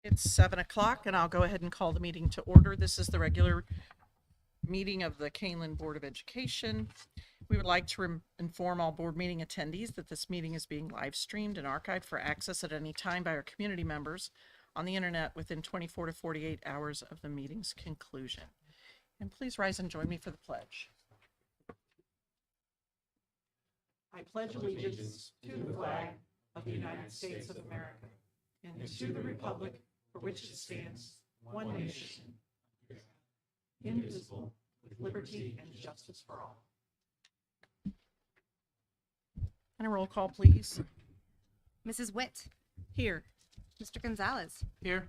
It's 7 o'clock, and I'll go ahead and call the meeting to order. This is the regular meeting of the Kaneland Board of Education. We would like to inform all board meeting attendees that this meeting is being live streamed and archived for access at any time by our community members on the internet within 24 to 48 hours of the meeting's conclusion. And please rise and join me for the pledge. I pledge allegiance to the flag of the United States of America and to the republic for which it stands, one nation, indivisible, with liberty and justice for all. And a roll call, please. Mrs. Witt, Here. Mr. Gonzalez, Here.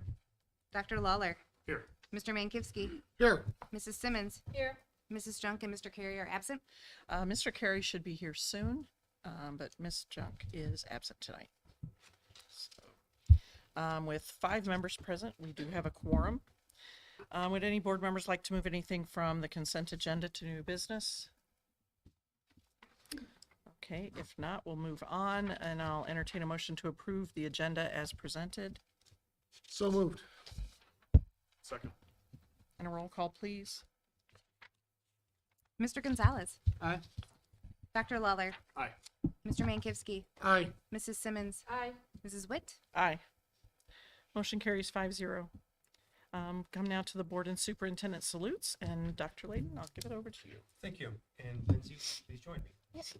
Dr. Lawler, Here. Mr. Mankivsky, Here. Mrs. Simmons, Here. Mrs. Junk, and Mr. Carey are absent. Mr. Carey should be here soon, but Ms. Junk is absent tonight. So, with 5 members present, we do have a quorum. Would any board members like to move anything from the consent agenda to new business? Okay, if not, we'll move on, and I'll entertain a motion to approve the agenda as presented. So moved. Second. And a roll call, please. Mr. Gonzalez, Aye. Dr. Lawler, Aye. Mr. Mankivsky, Aye. Mrs. Simmons, Aye. Mrs. Witt. Aye. Motion carries 5-0. Come now to the board and superintendent salutes, and Dr. Layden, I'll give it over to you. Thank you. And Lindsay, please join me. Yes.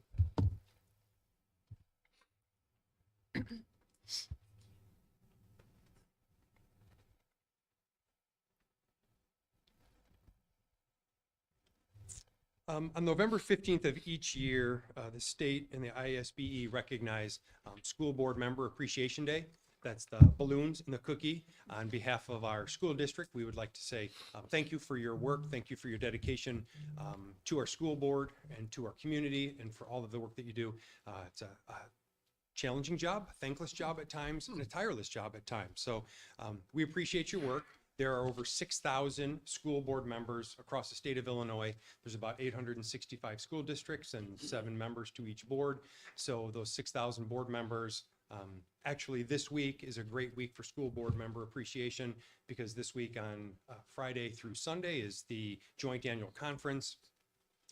On November 15th of each year, the state and the ISBE recognize School Board Member Appreciation Day. That's the balloons and the cookie. On behalf of our school district, we would like to say thank you for your work. Thank you for your dedication to our school board and to our community and for all of the work that you do. It's a challenging job, a thankless job at times, and a tireless job at times. So we appreciate your work. There are over 6,000 school board members across the state of Illinois. There's about 865 school districts and 7 members to each board. So those 6,000 board members, actually this week is a great week for school board member appreciation, because this week on Friday through Sunday is the joint annual conference.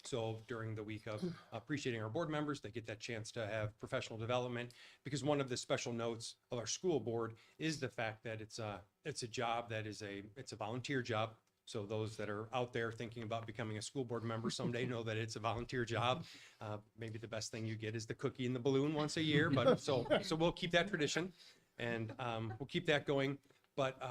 So during the week of appreciating our board members, they get that chance to have professional development, because one of the special notes of our school board is the fact that it's a job that is it's a volunteer job. So those that are out there thinking about becoming a school board member someday know that it's a volunteer job. Maybe the best thing you get is the cookie and the balloon once a year, but so we'll keep that tradition, and we'll keep that going. But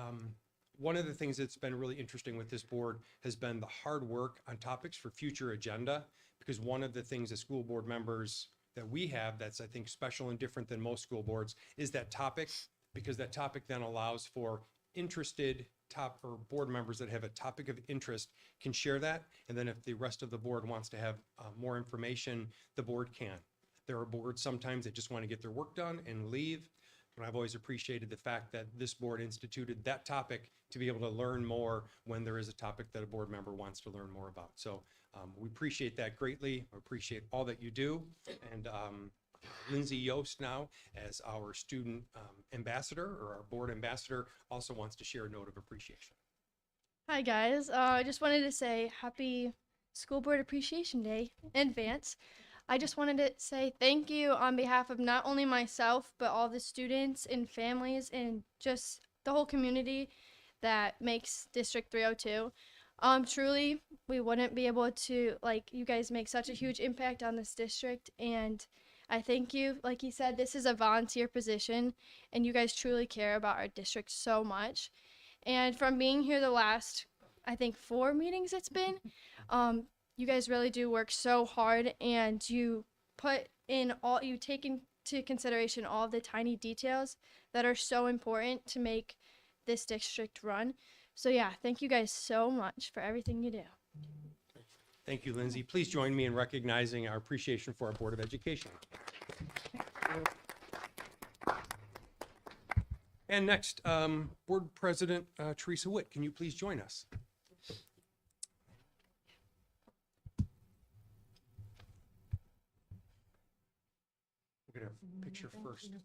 one of the things that's been really interesting with this board has been the hard work on topics for future agenda, because one of the things as school board members that we have that's, I think, special and different than most school boards is that topic, because that topic then allows for interested board members that have a topic of interest can share that. And then if the rest of the board wants to have more information, the board can. There are boards sometimes that just want to get their work done and leave. And I've always appreciated the fact that this board instituted that topic to be able to learn more when there is a topic that a board member wants to learn more about. So we appreciate that greatly. We appreciate all that you do. And Lindsay Yost now, as our student ambassador, or our board ambassador, also wants to share a note of appreciation. Hi guys, I just wanted to say happy School Board Appreciation Day in advance. I just wanted to say thank you on behalf of not only myself, but all the students and families and just the whole community that makes District 302. Truly, we wouldn't be able to, you guys make such a huge impact on this district, and I thank you. Like he said, this is a volunteer position, and you guys truly care about our district so much. And from being here the last, I think, 4 meetings it's been, you guys really do work so hard, and you take into consideration all the tiny details that are so important to make this district run. So yeah, thank you guys so much for everything you do. Thank you, Lindsay. Please join me in recognizing our appreciation for our Board of Education. And next, Board President Teresa Witt, can you please join us? We're going to picture first. Smile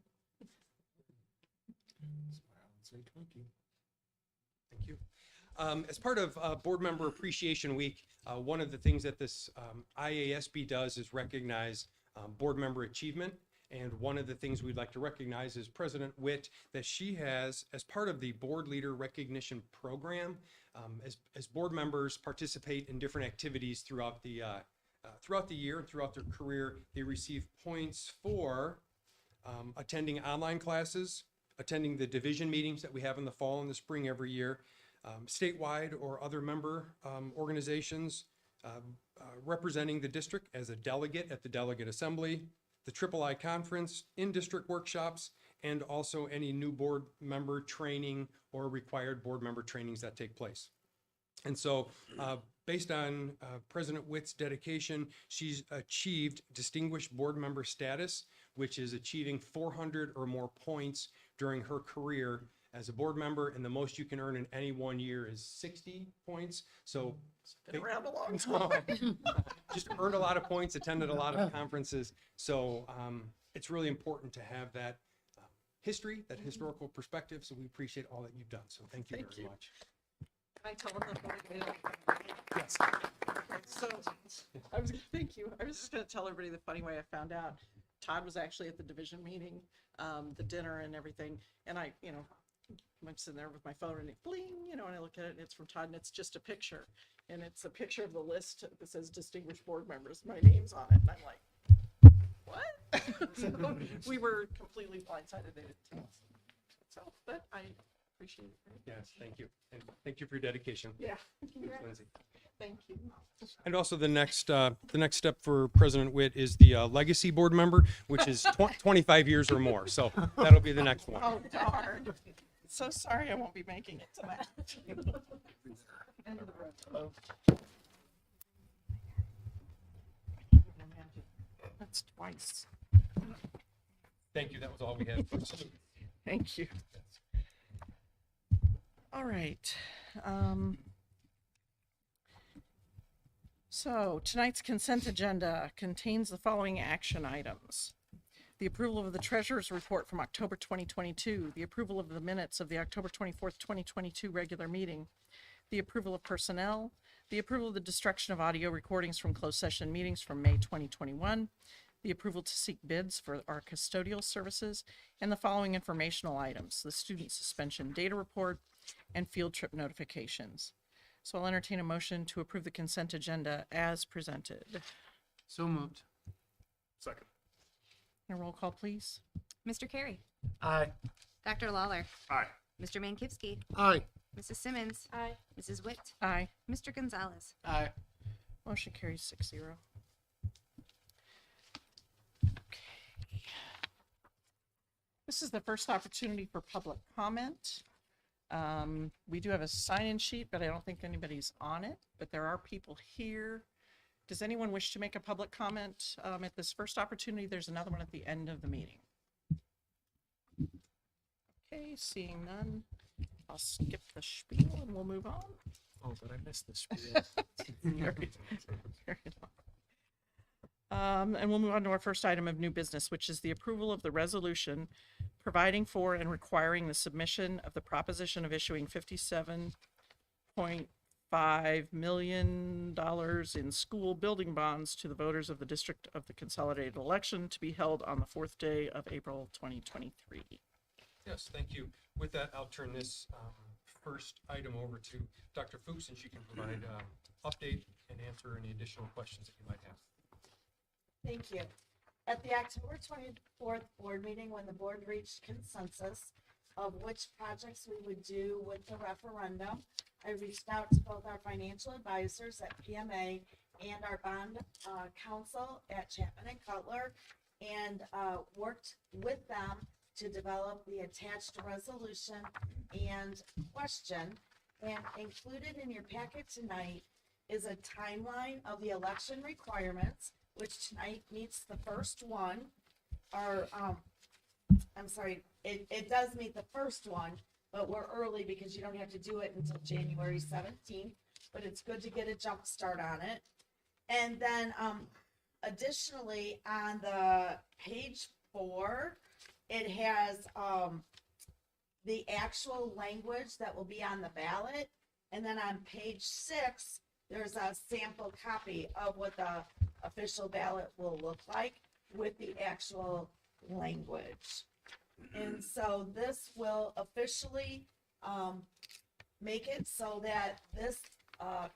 and say thank you. Thank you. As part of Board Member Appreciation Week, one of the things that this IASB does is recognize board member achievement. And one of the things we'd like to recognize is President Witt, that she has, as part of the Board Leader Recognition Program, as board members participate in different activities throughout the year and throughout their career, they receive points for attending online classes, attending the division meetings that we have in the fall and the spring every year, statewide or other member organizations, representing the district as a delegate at the delegate assembly, the III conference, in-district workshops, and also any new board member training or required board member trainings that take place. And so based on President Witt's dedication, she's achieved distinguished board member status, which is achieving 400 or more points during her career as a board member, and the most you can earn in any one year is 60 points. So Been around a long time. just earned a lot of points, attended a lot of conferences. So it's really important to have that history, that historical perspective. So we appreciate all that you've done. So thank you very much. Can I tell them that? Yes. So, thank you. I was just gonna tell everybody the funny way I found out. Todd was actually at the division meeting, the dinner and everything, and I'm sitting there with my phone and it bling, and I look at it and it's from Todd and it's just a picture. And it's a picture of the list that says distinguished board members. My name's on it. And I'm like, what? So we were completely blindsided. They didn't tell us. So, but I appreciate it. Yes, thank you. And thank you for your dedication. Yeah. Lindsay. Thank you. And also the next step for President Witt is the legacy board member, which is 25 years or more. So that'll be the next one. Oh, darn. So sorry I won't be making it tonight. End of the road. That's twice. Thank you. That was all we had. Thank you. All right. So tonight's consent agenda contains the following action items. The approval of the treasurer's report from October 2022, the approval of the minutes of the October 24th, 2022 regular meeting, the approval of personnel, the approval of the destruction of audio recordings from closed session meetings from May 2021, the approval to seek bids for our custodial services, and the following informational items, the student suspension data report and field trip notifications. So I'll entertain a motion to approve the consent agenda as presented. So moved. Second. A roll call, please. Mr. Carey, Aye. Dr. Lawler, Aye. Mr. Mankivsky, Aye. Mrs. Simmons, Aye. Mrs. Witt, Aye. Mr. Gonzalez. Aye. Motion carries 6-0. Okay. This is the first opportunity for public comment. We do have a sign-in sheet, but I don't think anybody's on it, but there are people here. Does anyone wish to make a public comment at this first opportunity? There's another one at the end of the meeting. Okay, seeing none, I'll skip the spiel and we'll move on. Oh, but I missed this. Spiel. Very long. And we'll move on to our first item of new business, which is the approval of the resolution providing for and requiring the submission of the proposition of issuing $57.5 million in school building bonds to the voters of the District of the Consolidated Election to be held on the 4th day of April 2023. Yes, thank you. With that, I'll turn this first item over to Dr. Fuchs, and she can provide update and answer any additional questions that you might have. Thank you. At the October 24th board meeting, when the board reached consensus of which projects we would do with the referendum, I reached out to both our financial advisors at PMA and our bond counsel at Chapman and Cutler, and worked with them to develop the attached resolution and question. And included in your packet tonight is a timeline of the election requirements, which tonight meets the first one, or, I'm sorry, it does meet the first one, but we're early because you don't have to do it until January 17th, but it's good to get a jump start on it. And then, additionally, on the page 4, it has, the actual language that will be on the ballot. And then on page 6, there's a sample copy of what the official ballot will look like with the actual language. And so this will officially make it so that this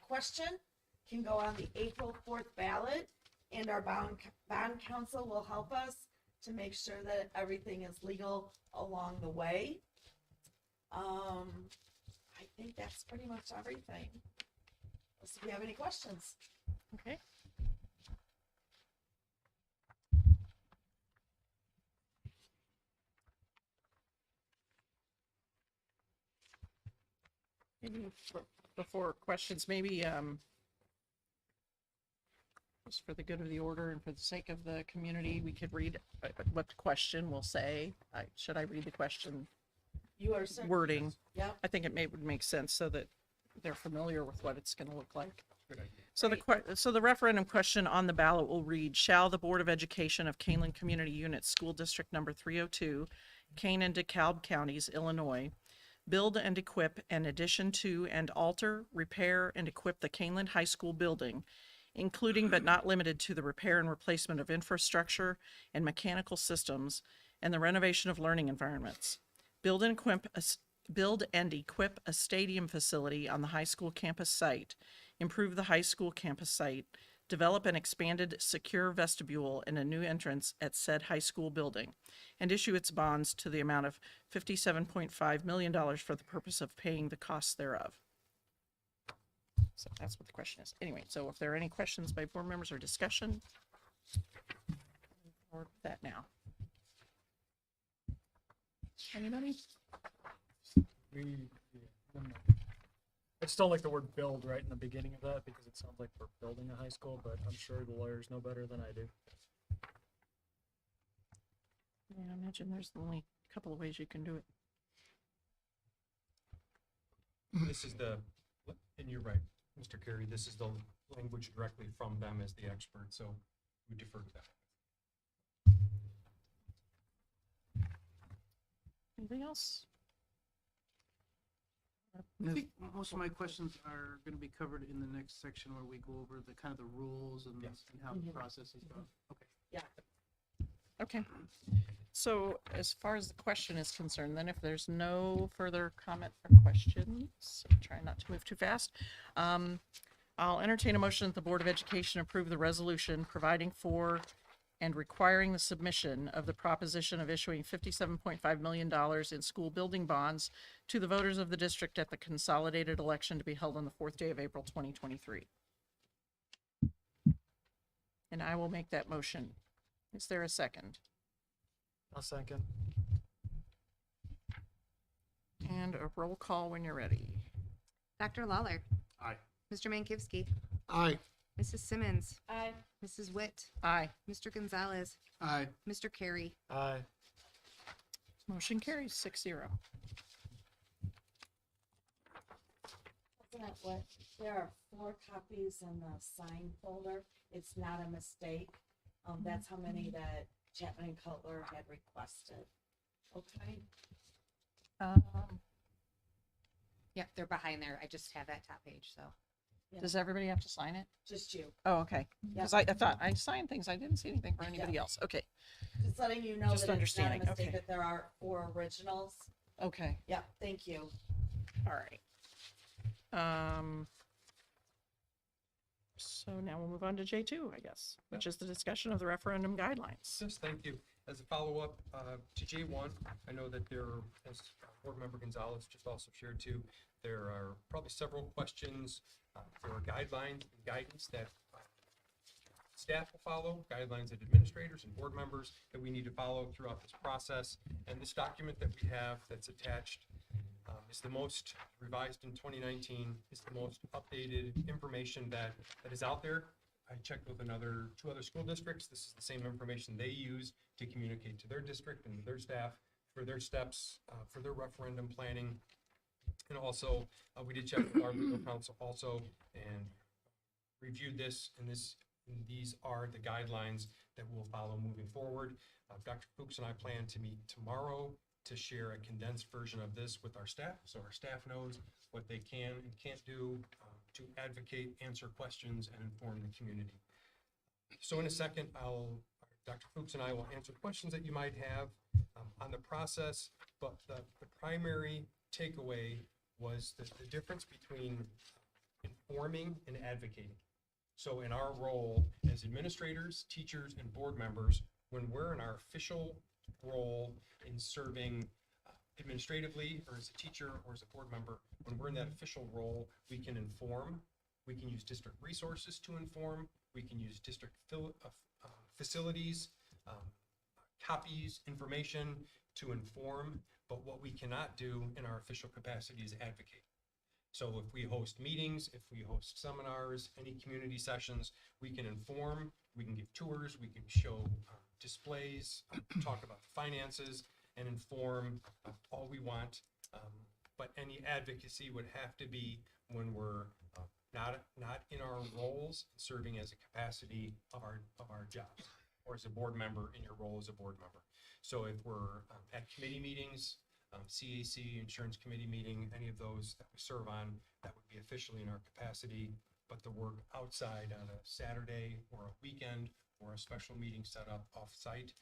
question can go on the April 4th ballot, and our bond counsel will help us to make sure that everything is legal along the way. I think that's pretty much everything. Let's see if you have any questions. Okay. Maybe before questions, maybe just for the good of the order and for the sake of the community, we could read what the question will say. Should I read the question You are wording? Yep. I think it would make sense so that they're familiar with what it's going to look like. Good idea. So the referendum question on the ballot will read, shall the Board of Education of Kaneland Community Unit School District Number 302, Kane and DeKalb Counties, Illinois, build and equip an addition to and alter, repair, and equip the Kaneland High School building, including but not limited to the repair and replacement of infrastructure and mechanical systems and the renovation of learning environments. Build and equip a stadium facility on the high school campus site, improve the high school campus site, develop an expanded secure vestibule and a new entrance at said high school building, and issue its bonds to the amount of $57.5 million for the purpose of paying the costs thereof. So that's what the question is. Anyway, so if there are any questions by board members or discussion, or that now. Anybody? I just don't like the word build right in the beginning of that because it sounds like we're building a high school, but I'm sure the lawyers know better than I do. Yeah, I imagine there's only a couple of ways you can do it. This is and you're right, Mr. Carey, this is the language directly from them as the expert, so we defer to that. Anything else? I think most of my questions are going to be covered in the next section where we go over the kind of the rules and, Yes. and how the process is done. Okay. Yeah. Okay. So as far as the question is concerned, then if there's no further comment or questions, try not to move too fast. I'll entertain a motion that the Board of Education approve the resolution providing for and requiring the submission of the proposition of issuing $57.5 million in school building bonds to the voters of the district at the consolidated election to be held on the 4th day of April 2023. And I will make that motion. Is there a second? I'll second. And a roll call when you're ready. Dr. Lawler. Aye. Mr. Mankivsky. Aye. Mrs. Simmons. Aye. Mrs. Witt. Aye. Mr. Gonzalez. Aye. Mr. Carey. Aye. Motion carries 6-0. Isn't it what? There are 4 copies in the sign folder. It's not a mistake. That's how many that Chapman and Cutler had requested. Okay. Yep, they're behind there. I just have that top page, so. Does everybody have to sign it? Just you. Oh, okay. Because I thought I signed things. I didn't see anything for anybody else. Okay. Just letting you know Just that it's not a understanding, mistake, okay. that there are 4 originals. Okay. Yep, thank you. All right. So now we'll move on to J2, I guess, which is the discussion of the referendum guidelines. Yes, thank you. As a follow-up to J1, I know that there, as Board Member Gonzalez just also shared too, there are probably several questions. There are guidelines and guidance that staff will follow, guidelines that administrators and board members that we need to follow throughout this process. And this document that we have that's attached is the most revised in 2019, is the most updated information that is out there. I checked with 2 other school districts. This is the same information they use to communicate to their district and their staff for their steps, for their referendum planning. And also, we did check with our legal counsel also and reviewed this, and these are the guidelines that we'll follow moving forward. Dr. Fuchs and I plan to meet tomorrow to share a condensed version of this with our staff, so our staff knows what they can and can't do to advocate, answer questions, and inform the community. So in a second, Dr. Fuchs and I will answer questions that you might have on the process, but the primary takeaway was the difference between informing and advocating. So in our role as administrators, teachers, and board members, when we're in our official role in serving administratively or as a teacher or as a board member, when we're in that official role, we can inform, we can use district resources to inform, we can use district facilities, copies, information to inform, but what we cannot do in our official capacity is advocate. So if we host meetings, if we host seminars, any community sessions, we can inform, we can give tours, we can show displays, talk about the finances, and inform all we want. But any advocacy would have to be when we're not in our roles, serving as a capacity of our jobs, or as a board member in your role as a board member. So if we're at committee meetings, CAC, insurance committee meeting, any of those that we serve on, that would be officially in our capacity. But the work outside on a Saturday or a weekend or a special meeting set up off-site,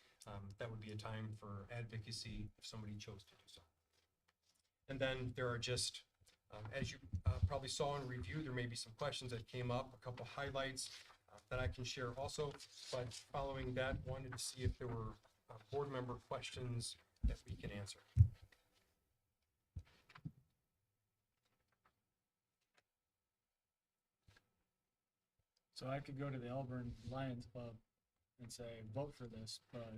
that would be a time for advocacy if somebody chose to do so. And then there are just, as you probably saw in review, there may be some questions that came up, a couple highlights that I can share also. But following that, wanted to see if there were board member questions that we can answer. So I could go to the Elburn Lions Club and say, vote for this, but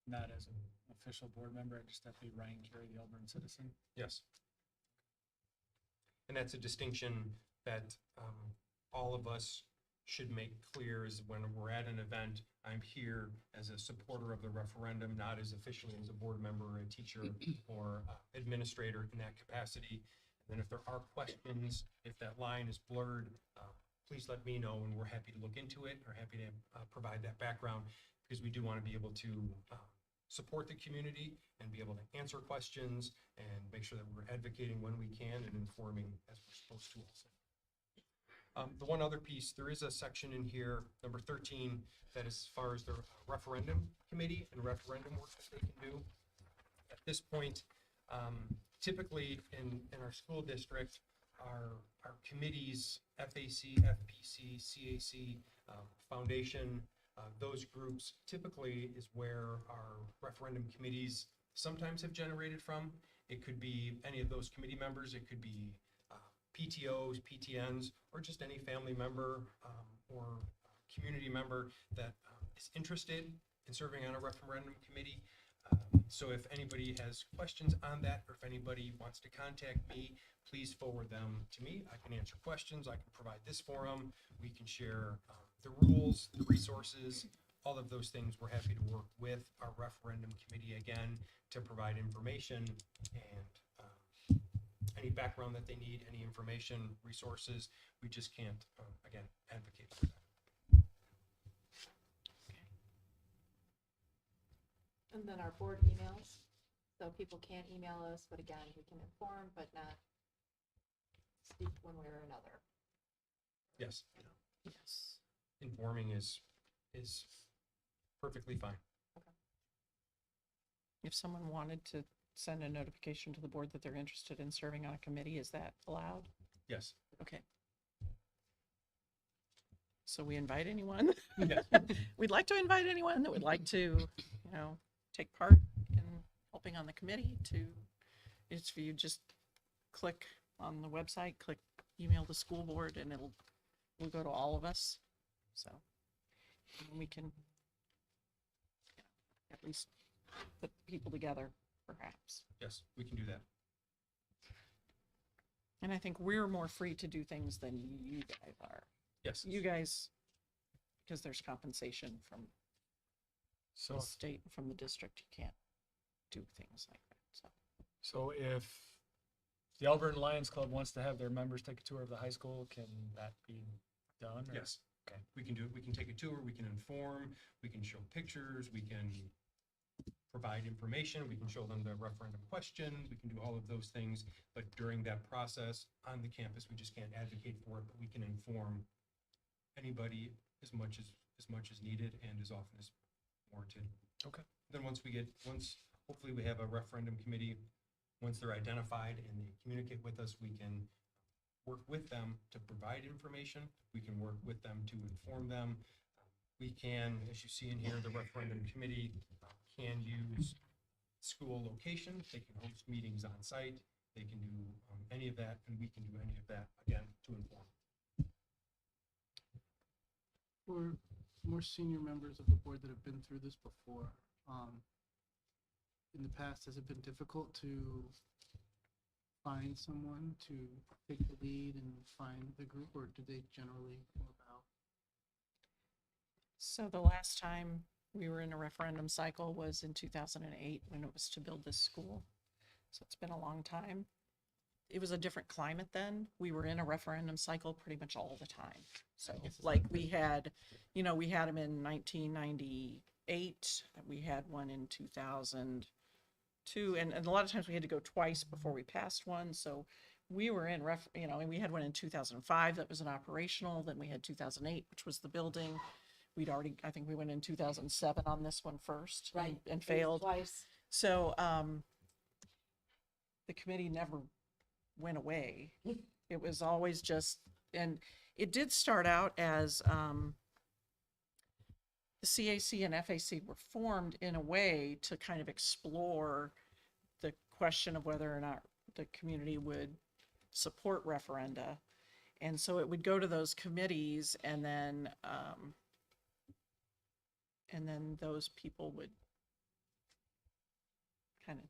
not as an official board member. I just have to be Ryan Carey, the Elburn citizen. Yes. And that's a distinction that all of us should make clear, is when we're at an event, I'm here as a supporter of the referendum, not as officially as a board member or a teacher or administrator in that capacity. And then if there are questions, if that line is blurred, please let me know, and we're happy to look into it, or happy to provide that background, because we do want to be able to support the community and be able to answer questions and make sure that we're advocating when we can and informing as we're supposed to also. The one other piece, there is a section in here, number 13, that as far as the referendum committee and referendum work that they can do. At this point, typically in our school district, our committees, FAC, FPC, CAC, Foundation, those groups typically is where our referendum committees sometimes have generated from. It could be any of those committee members, it could be PTOs, PTNs, or just any family member or community member that is interested in serving on a referendum committee. So if anybody has questions on that, or if anybody wants to contact me, please forward them to me. I can answer questions. I can provide this forum. We can share the rules, the resources, all of those things. We're happy to work with our referendum committee again to provide information and any background that they need, any information, resources. We just can't, again, advocate for that. And then our board emails, so people can email us, but again, we can inform, but not speak one way or another. Yes, Yes. informing is perfectly fine. If someone wanted to send a notification to the board that they're interested in serving on a committee, is that allowed? Yes. Okay. So we invite anyone? Yes. We'd like to invite anyone that would like to, take part in helping on the committee it's for you, just click on the website, click email the school board, and it'll go to all of us. So we can at least put people together, perhaps. Yes, we can do that. And I think we're more free to do things than you guys are. Yes. You guys, because there's compensation from So, the state and from the district, you can't do things like that. so if the Elburn Lions Club wants to have their members take a tour of the high school, can that be done? or- Yes. Okay. We can do it. We can take a tour. We can inform. We can show pictures. We can provide information, we can show them the referendum question, we can do all of those things. But during that process on the campus, we just can't advocate for it, but we can inform anybody as much as needed and as often as warranted. Okay. Then once hopefully we have a referendum committee, once they're identified and they communicate with us, we can work with them to provide information. We can work with them to inform them. We can, as you see in here, the referendum committee can use school location. They can host meetings on site. They can do any of that, and we can do any of that, again, to inform. For more senior members of the board that have been through this before, in the past, has it been difficult to find someone to take the lead and find the group, or do they generally go about? So the last time we were in a referendum cycle was in 2008 when it was to build this school. So it's been a long time. It was a different climate then. We were in a referendum cycle pretty much all the time. So like we had them in 1998. We had one in 2002. And a lot of times we had to go twice before we passed one. So we were in and we had one in 2005 that was an operational. Then we had 2008, which was the building. I think we went in 2007 on this one first. Right. And failed. Twice. So the committee never went away. It was always just, and it did start out as the CAC and FAC were formed in a way to kind of explore the question of whether or not the community would support referenda. And so it would go to those committees, and then those people would kind of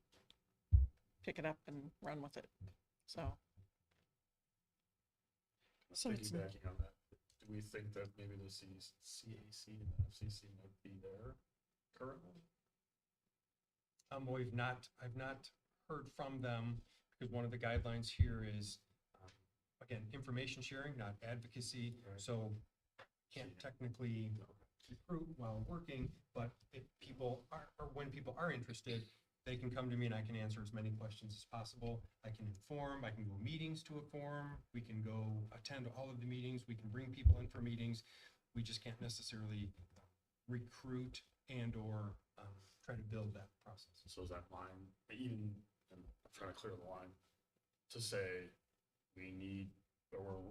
pick it up and run with it. So it's, Piggybacking on that, do we think that maybe the CAC and the FCC might be there currently? I've not heard from them, because one of the guidelines here is, again, information sharing, not advocacy. Right. So can't technically recruit while working, but if people are, or when people are interested, they can come to me and I can answer as many questions as possible. I can inform, I can go meetings to inform, we can go attend all of the meetings, we can bring people in for meetings. We just can't necessarily recruit and or try to build that process. So is that line, even, and I'm trying to clear the line, to say we need, or we're,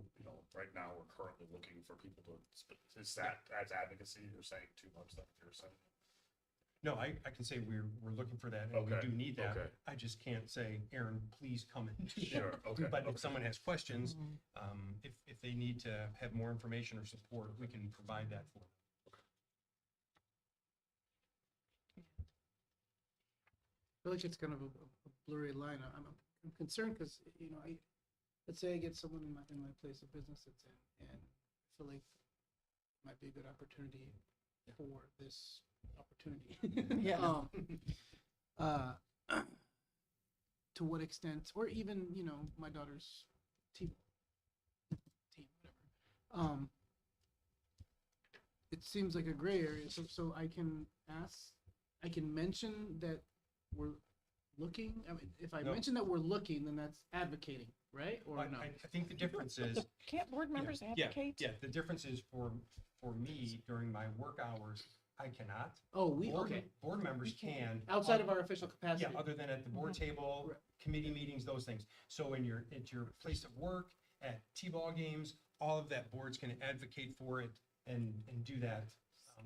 right now, we're currently looking for people to, is that as advocacy, you're saying too much that you're saying? No, I can say we're looking for that, and we Okay, do need that. okay. I just can't say, Aaron, please come and do that. Sure, okay. But if okay. someone has questions, if they need to have more information or support, we can provide that for them. I feel like it's kind of a blurry line. I'm concerned because, let's say I get someone in my place of business that's in, and I feel like it might be a good opportunity for this opportunity. Yeah. To what extent, or even, my daughter's team, whatever. It seems like a gray area, so I can mention that we're looking. I mean, if I No. mention that we're looking, then that's advocating, right? Or But no? I think the difference is. can't board members advocate? Yeah, the difference is for me, during my work hours, I cannot. Oh, Board members can. outside of our official capacity. Yeah, other than at the board table, Right. committee meetings, those things. So at your place of work, at T-ball games, all of that, boards can advocate for it and do that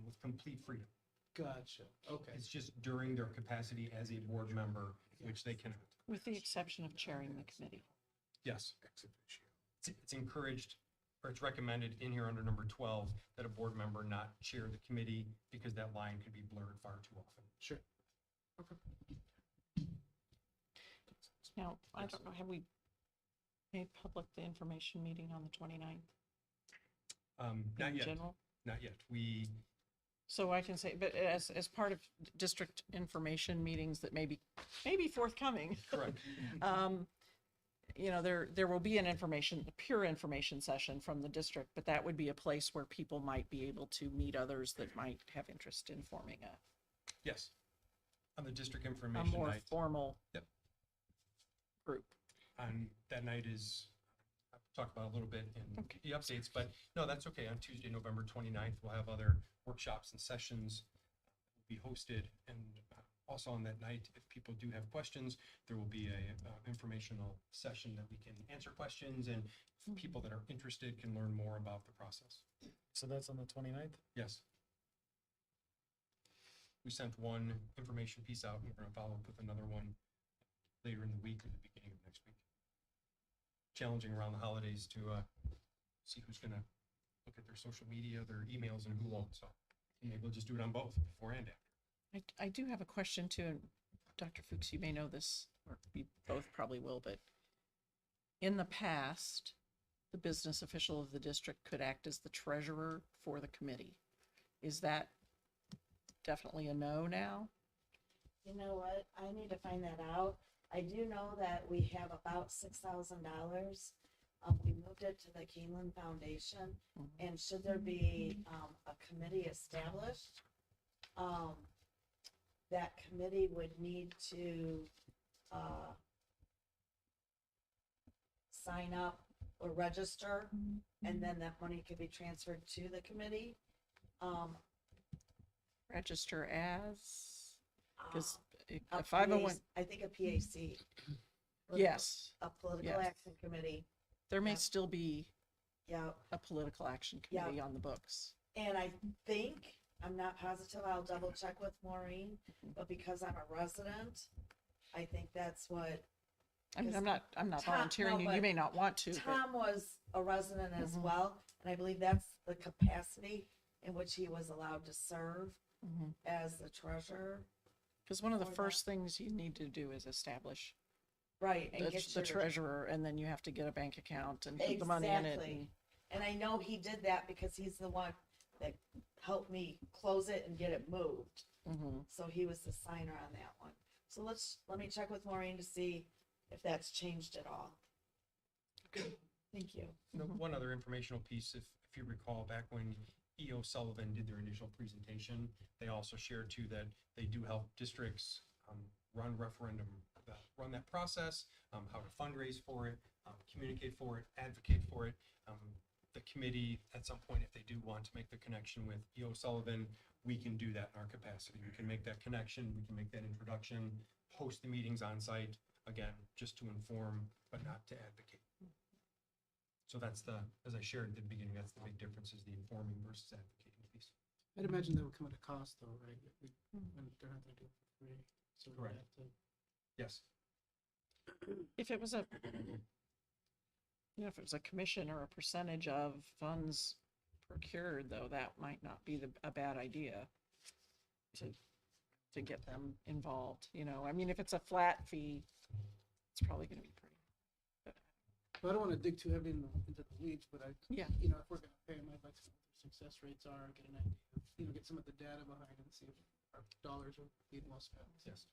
with complete freedom. Gotcha. Okay. It's just during their capacity as a board member, which they cannot. With the exception of chairing the committee. Yes. It's encouraged, or it's recommended in here under number 12, that a board member not chair the committee, because that line could be blurred far too often. Sure. Okay. Now, I don't know, have we made public the information meeting on the 29th? Not In yet, general? not yet. So I can say, but as part of district information meetings that may be forthcoming. Correct. There will be a pure information session from the district, but that would be a place where people might be able to meet others that might have interest in forming a. Yes. On the district a information more night. formal Yep. group. On that night is, I'll talk about a little bit in Okay. the updates, but no, that's okay. On Tuesday, November 29th, we'll have other workshops and sessions be hosted. And also on that night, if people do have questions, there will be a informational session that we can answer questions, and people that are interested can learn more about the process. So that's on the 29th? Yes. We sent one information piece out, and we're gonna follow up with another one later in the week or the beginning of next week. Challenging around the holidays to see who's gonna look at their social media, their emails, and who won't, so maybe we'll just do it on both, before and after. I do have a question too, and Dr. Fuchs, you may know this, or you both probably will, but in the past, the business official of the district could act as the treasurer for the committee. Is that definitely a no now? You know what? I need to find that out. I do know that we have about $6,000. We moved it to the Kaneland Foundation, and should there be a committee established, that committee would need to sign up or register, and then that money could be transferred to the committee. Register as, because A a 501, I think a PAC. yes, A political Yes. action committee. there may Yeah. still be Yeah. a political action Yeah. committee on the books. And I think, I'm not positive, I'll double check with Maureen, but because I'm a resident, I think that's what, I mean, Because I'm not Tom- volunteering no, you, you but may not want to, but Tom was a resident as Mhm. well, and I believe that's the capacity in which he was allowed to serve as the treasurer. because one of the for that. first things you need to do is establish Right, and get the your, treasurer, and then you have to get a bank account and put the money in it. Exactly. And I know he did that because he's the one that helped me close it and get it moved. Mhm. So he was the signer on that one. So let me check with Maureen to see if that's changed at all. Thank you. One other informational piece, if you recall, back when E.O. Sullivan did their initial presentation, they also shared too that they do help districts run run that process, how to fundraise for it, communicate for it, advocate for it. The committee, at some point, if they do want to make the connection with E.O. Sullivan, we can do that in our capacity. We can make that connection, we can make that introduction, host the meetings on site, again, just to inform, but not to advocate. So that's as I shared at the beginning, that's the big difference, is the informing versus advocating piece. I'd imagine that would come at a cost though, right? When they're not gonna do it for free. So we Correct. have to. Yes. If it was if it was a commission or a percentage of funds procured, though, that might not be a bad idea to get them involved, I mean, if it's a flat fee, it's probably gonna be pretty. Well, I don't wanna dig too heavy into the weeds, but Yeah. if we're gonna pay them, I'd like to know what their success rates are, get an idea, get some of the data behind it and see if our dollars are being well spent. Yes.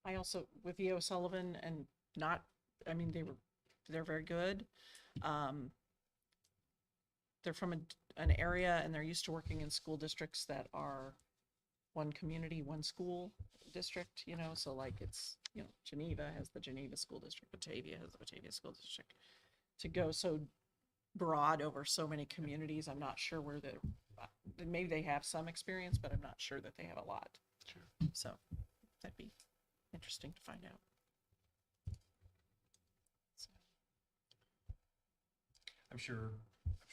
I also, with E.O. Sullivan and they're very good. They're from an area and they're used to working in school districts that are one community, one school district, so like it's, Geneva has the Geneva School District, Batavia has the Batavia School District. To go so broad over so many communities, I'm not sure where maybe they have some experience, but I'm not sure that they have a lot. Sure. So that'd be interesting to find out. So, I'm sure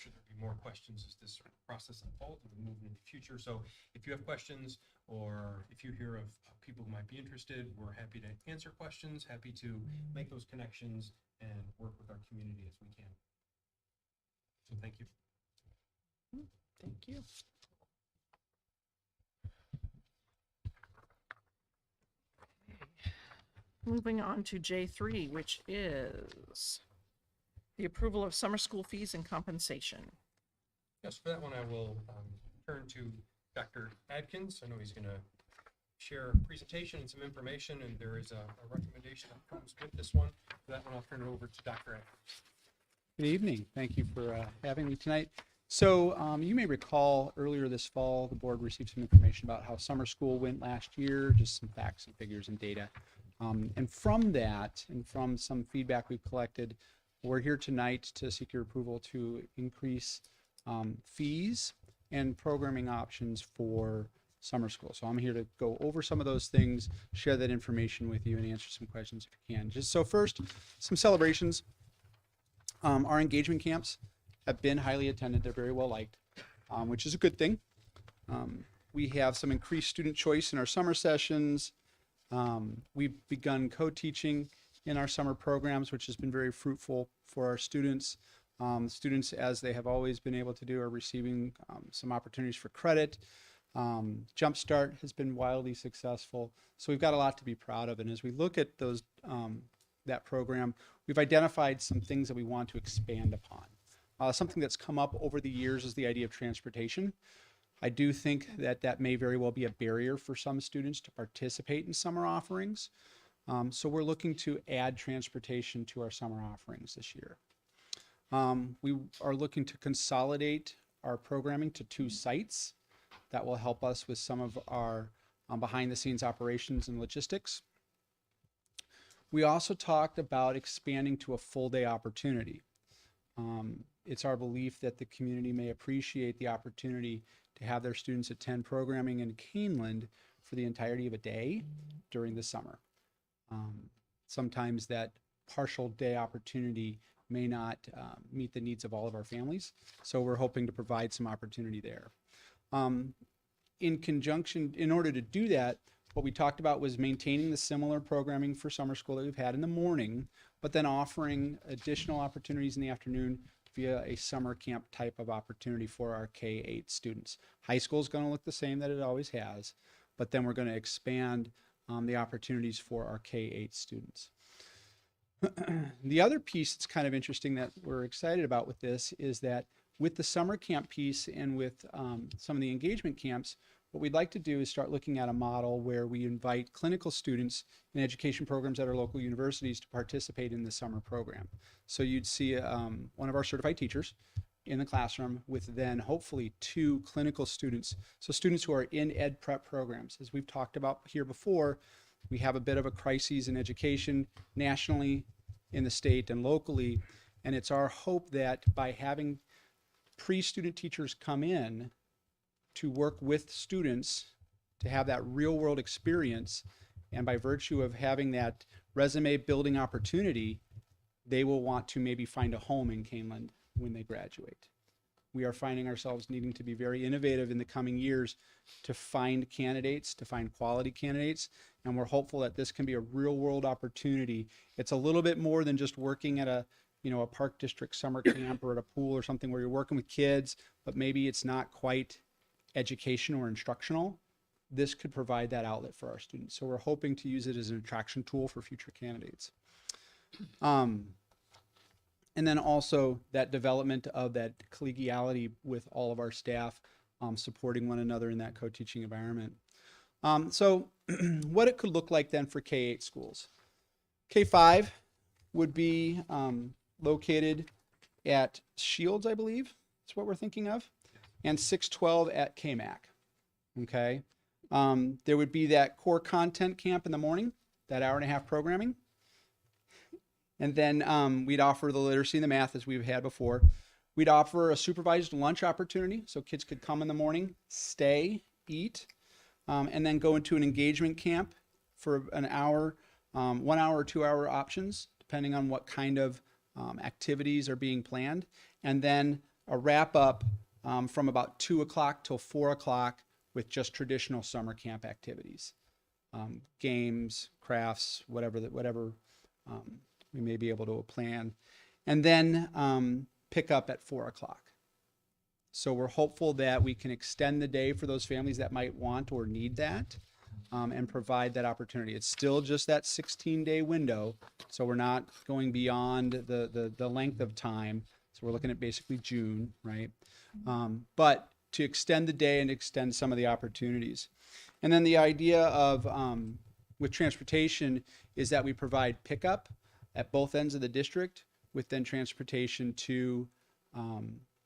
there'll be more questions as this process unfolds and we move into the future. So if you have questions, or if you hear of people who might be interested, we're happy to answer questions, happy to make those connections and work with our community as we can. So thank you. thank you. Moving on to J3, which is the approval of summer school fees and compensation. Yes, for that one, I will turn to Dr. Adkins. I know he's going to share a presentation and some information, and there is a recommendation that comes with this one. For that one, I'll turn it over to Dr. Adkins. Good evening. Thank you for having me tonight. So you may recall earlier this fall, the board received some information about how summer school went last year, just some facts and figures and data. And from that, and from some feedback we've collected, we're here tonight to seek your approval to increase fees and programming options for summer school. So I'm here to go over some of those things, share that information with you, and answer some questions if you can. Just so first, some celebrations. Our engagement camps have been highly attended. They're very well liked, which is a good thing. We have some increased student choice in our summer sessions. We've begun co-teaching in our summer programs, which has been very fruitful for our students. Students, as they have always been able to do, are receiving some opportunities for credit. Jumpstart has been wildly successful. So we've got a lot to be proud of. And as we look at those, that program, we've identified some things that we want to expand upon. Something that's come up over the years is the idea of transportation. I do think that that may very well be a barrier for some students to participate in summer offerings. So we're looking to add transportation to our summer offerings this year. We are looking to consolidate our programming to 2 sites. That will help us with some of our behind the scenes operations and logistics. We also talked about expanding to a full day opportunity. It's our belief that the community may appreciate the opportunity to have their students attend programming in Kaneland for the entirety of a day during the summer. Sometimes that partial day opportunity may not meet the needs of all of our families, so we're hoping to provide some opportunity there. In conjunction, in order to do that, what we talked about was maintaining the similar programming for summer school that we've had in the morning, but then offering additional opportunities in the afternoon via a summer camp type of opportunity for our K-8 students. High school is going to look the same that it always has, but then we're going to expand the opportunities for our K-8 students. The other piece that's kind of interesting that we're excited about with this is that with the summer camp piece and with some of the engagement camps, what we'd like to do is start looking at a model where we invite clinical students in education programs at our local universities to participate in the summer program. So you'd see one of our certified teachers in the classroom with then hopefully 2 clinical students. So students who are in ed prep programs. As we've talked about here before, we have a bit of a crisis in education nationally, in the state and locally. And it's our hope that by having pre-student teachers come in to work with students to have that real world experience, and by virtue of having that resume building opportunity, they will want to maybe find a home in Kaneland when they graduate. We are finding ourselves needing to be very innovative in the coming years to find candidates, to find quality candidates, and we're hopeful that this can be a real world opportunity. It's a little bit more than just working at a park district summer camp or at a pool or something where you're working with kids, but maybe it's not quite educational or instructional. This could provide that outlet for our students. So we're hoping to use it as an attraction tool for future candidates. And then also that development of that collegiality with all of our staff, supporting one another in that co-teaching environment. So what it could look like then for K-8 schools. K-5 would be located at Shields, I believe. That's what we're thinking of. And 612 at KMAC. Okay. There would be that core content camp in the morning, that hour-and-a-half programming. And then we'd offer the literacy and the math as we've had before. We'd offer a supervised lunch opportunity, so kids could come in the morning, stay, eat, and then go into an engagement camp for an hour, 1 hour or 2 hour options, depending on what kind of activities are being planned. And then a wrap up from about 2 o'clock till 4 o'clock with just traditional summer camp activities, games, crafts, whatever we may be able to plan, and then pick up at 4 o'clock. So we're hopeful that we can extend the day for those families that might want or need that, and provide that opportunity. It's still just that 16-day window, so we're not going beyond the length of time. So we're looking at basically June, right? But to extend the day and extend some of the opportunities. And then the idea of, with transportation, is that we provide pickup at both ends of the district, with then transportation to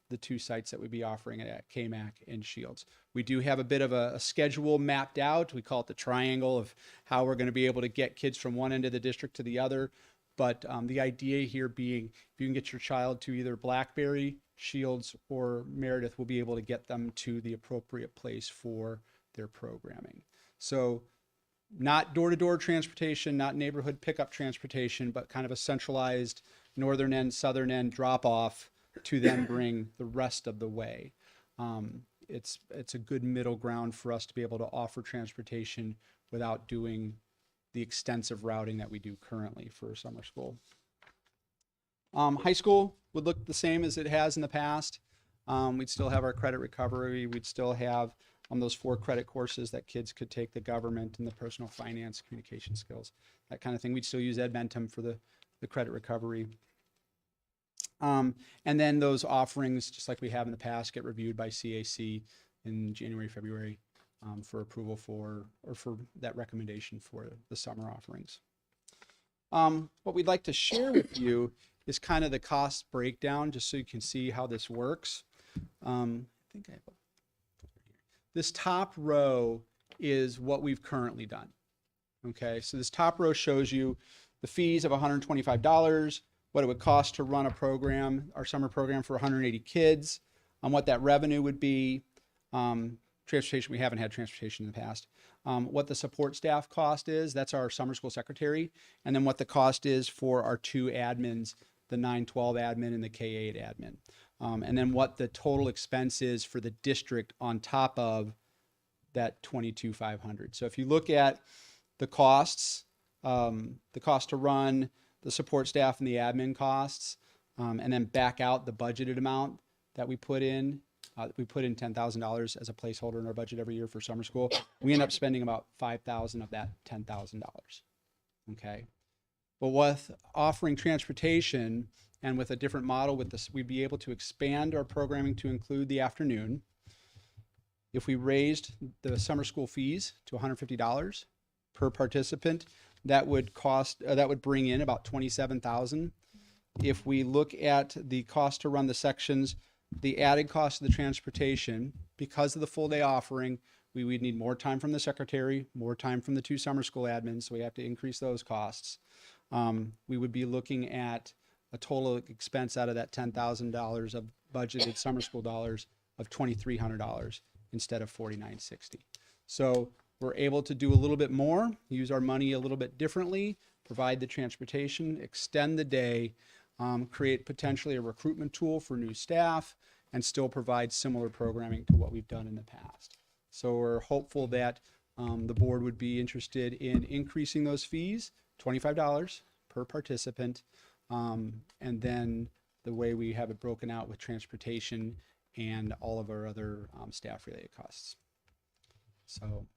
the two sites that we'd be offering it at, KMAC and Shields. We do have a bit of a schedule mapped out. We call it the triangle of how we're going to be able to get kids from one end of the district to the other. But the idea here being, if you can get your child to either Blackberry, Shields, or Meredith, we'll be able to get them to the appropriate place for their programming. So not door-to-door transportation, not neighborhood pickup transportation, but kind of a centralized northern end, southern end drop-off to then bring the rest of the way. It's a good middle ground for us to be able to offer transportation without doing the extensive routing that we do currently for summer school. High school would look the same as it has in the past. We'd still have our credit recovery. We'd still have those 4 credit courses that kids could take, the government and the personal finance, communication skills, that kind of thing. We'd still use Edmentum for the credit recovery. And then those offerings, just like we have in the past, get reviewed by CAC in January, February for approval for that recommendation for the summer offerings. What we'd like to share with you is kind of the cost breakdown, just so you can see how this works. This top row is what we've currently done. Okay, so this top row shows you the fees of $125, what it would cost to run a program, our summer program for 180 kids, what that revenue would be, transportation, we haven't had transportation in the past, what the support staff cost is, that's our summer school secretary, and then what the cost is for our 2 admins, the 912 admin and the K8 admin. And then what the total expense is for the district on top of that $22,500. So if you look at the costs, the cost to run, the support staff and the admin costs, and then back out the budgeted amount that we put in $10,000 as a placeholder in our budget every year for summer school. We end up spending about $5,000 of that $10,000. Okay. But with offering transportation and with a different model with this, we'd be able to expand our programming to include the afternoon. If we raised the summer school fees to $150 per participant, that would bring in about $27,000. If we look at the cost to run the sections, the added cost of the transportation, because of the full day offering, we would need more time from the secretary, more time from the 2 summer school admins, so we have to increase those costs. We would be looking at a total expense out of that $10,000 of budgeted summer school dollars of $2,300 instead of $4,960. So we're able to do a little bit more, use our money a little bit differently, provide the transportation, extend the day, create potentially a recruitment tool for new staff, and still provide similar programming to what we've done in the past. So we're hopeful that the board would be interested in increasing those fees, $25 per participant, and then the way we have it broken out with transportation and all of our other staff-related costs. So,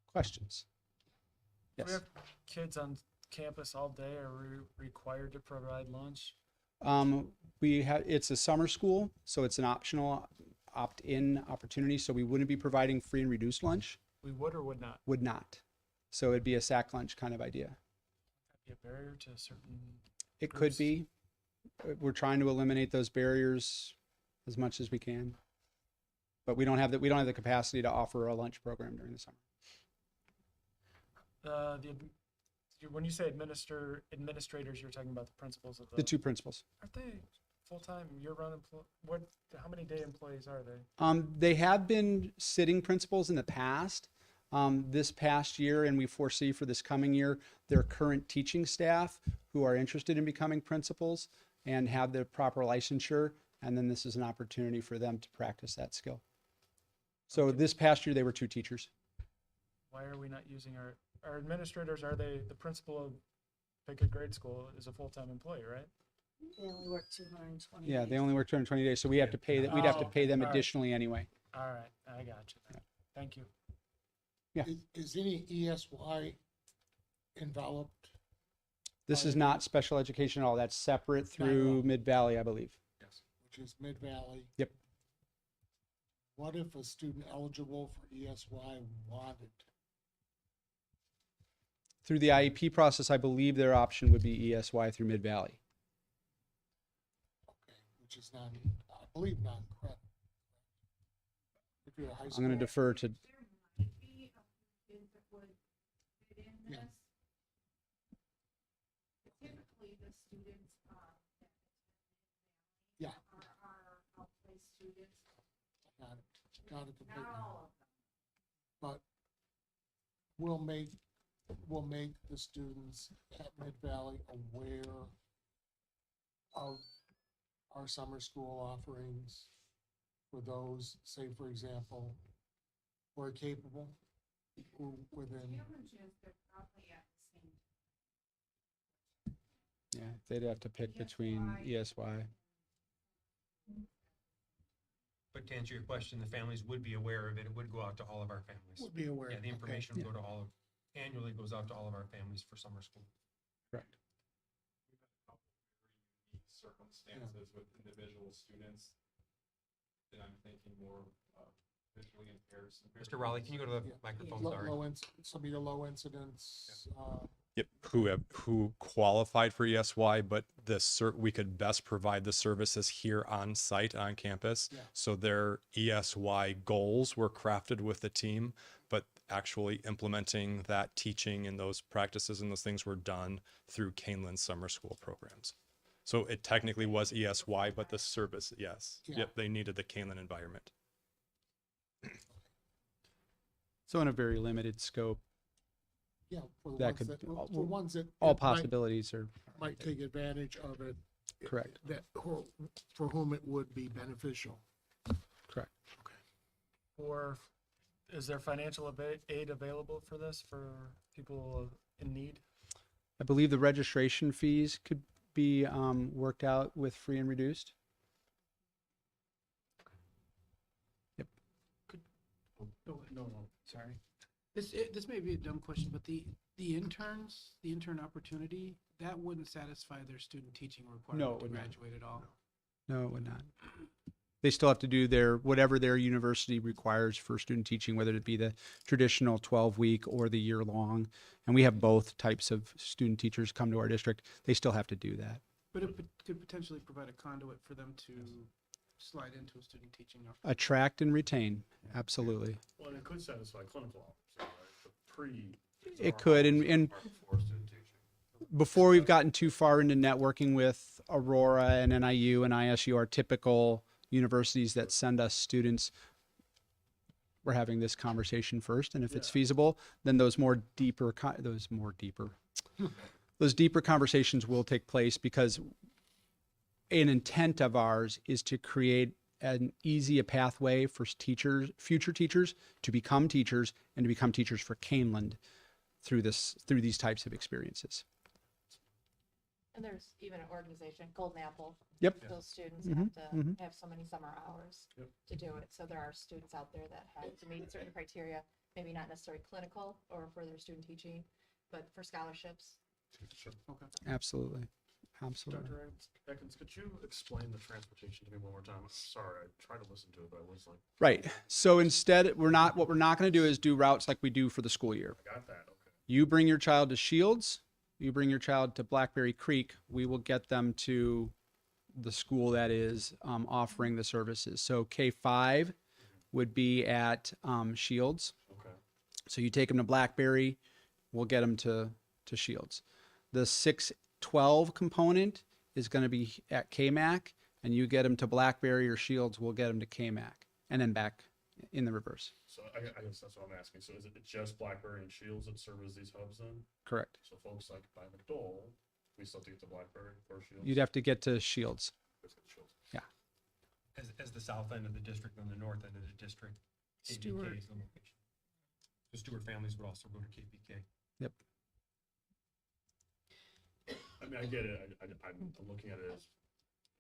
questions? If we Yes. have kids on campus all day, are we required to provide lunch? It's a summer school, so it's an optional opt-in opportunity. So we wouldn't be providing free and reduced lunch. We would or would not? Would not. So it'd be a sack lunch kind of idea. Be a barrier to certain. It could groups? be. We're trying to eliminate those barriers as much as we can. But we don't have the capacity to offer a lunch program during the summer. When you say administrators, you're talking about the principals of The 2 principals. Aren't they full-time, year-round how many day employees are they? They have been sitting principals in the past. This past year, and we foresee for this coming year, their current teaching staff who are interested in becoming principals and have the proper licensure, and then this is an opportunity for them to practice that skill. So this past year, they were 2 teachers. Why are we not using our administrators? Are they the principal of pick a grade school is a full-time employee, right? They only work 220 Yeah, days. they only work 220 days, so we have to pay that. We'd have to pay them all right. additionally anyway. All right, I got you. Then. Thank you. Yeah. Is any ESY enveloped? This is not special education at all. That's separate through Mid-Valley, I believe. Yes. Which is Mid-Valley? Yep. What if a student eligible for ESY wanted? Through the IEP process, I believe their option would be ESY through Mid-Valley. Okay, which is not believe non-credit. If you're a high I'm school. going to defer to, Yeah. Typically, the students, Yeah. are outplaced students, Got it completely. not all of them. But we'll make the students at Mid Valley aware of our summer school offerings for those, say, for example, who are capable, who within, Challenges, they're probably at the same. yeah, they'd have to pick between ESY. But to answer your question, the families would be aware of it. It would go out to all of our families. would be aware. Yeah, the Okay. information would go to annually goes out to all of our families for summer school. Correct. Circumstances with individual students that I'm thinking more visually impaired. Mr. Raleigh, can you go to the Yeah. microphone? Low, Sorry. some of your low incidence, Yep, who qualified for ESY, but we could best provide the services here on site on campus. Yeah. So their ESY goals were crafted with the team, but actually implementing that teaching and those practices and those things were done through Kaneland summer school programs. So it technically was ESY, but the service, yes. Yeah. Yep, they needed the Kaneland environment. So in a very limited scope, yeah, for the That ones could- that, for ones that. all might- possibilities are Might take advantage of it. Correct. That, for whom it would be beneficial. correct. Or is there financial aid available for this for people in need? I believe the registration fees could be worked out with free and reduced. No, sorry. This may be a dumb question, but the intern opportunity, that wouldn't satisfy their student teaching No, requirement it to would not. graduate at all. No, it would not. They still have to do whatever their university requires for student teaching, whether it be the traditional 12-week or the year-long. And we have both types of student teachers come to our district. They still have to do that. But it could potentially provide a conduit for them to slide into a student teaching. Attract and retain, absolutely. Well, and it could satisfy clinical officers, right? The pre. It could, and Before student teaching. before we've gotten too far into networking with Aurora and NIU and ISU, our typical universities that send us students, we're having this conversation first, and if it's Yeah. feasible, then those deeper conversations will take place, because an intent of ours is to create an easy pathway for future teachers to become teachers and to become teachers for Kaneland through these types of experiences. And there's even an organization, Golden Apple. Yep. Those students Mhm, have to mhm. have so many summer hours Yep. to do it. So there are students out there that have to meet certain criteria, maybe not necessarily clinical or for their student teaching, but for scholarships. Sure. Absolutely. Absolutely. Dr. Atkins, could you explain the transportation to me one more time? I'm sorry, I tried to listen to it, but I was like, Right. So instead, what we're not going to do is do routes like we do for the school year. I got that, okay. You bring your child to Shields, you bring your child to Blackberry Creek, we will get them to the school that is offering the services. So K5 would be at Shields. Okay. So you take them to Blackberry, we'll get them to Shields. The 612 component is going to be at KMAC, and you get them to Blackberry or Shields, we'll get them to KMAC, and then back in the reverse. So I guess that's what I'm asking. So is it just BlackBerry and Shields that serve as these hubs then? Correct. So folks like by McDowell, we still have to get to BlackBerry or Shields? You'd have to get to Shields. Let's get Shields. As the south end of the district and the north end of the district, Stewart. KPK is the location. The Stewart families would also go to KPK. Yep. I mean, I get it. I'm looking at it as,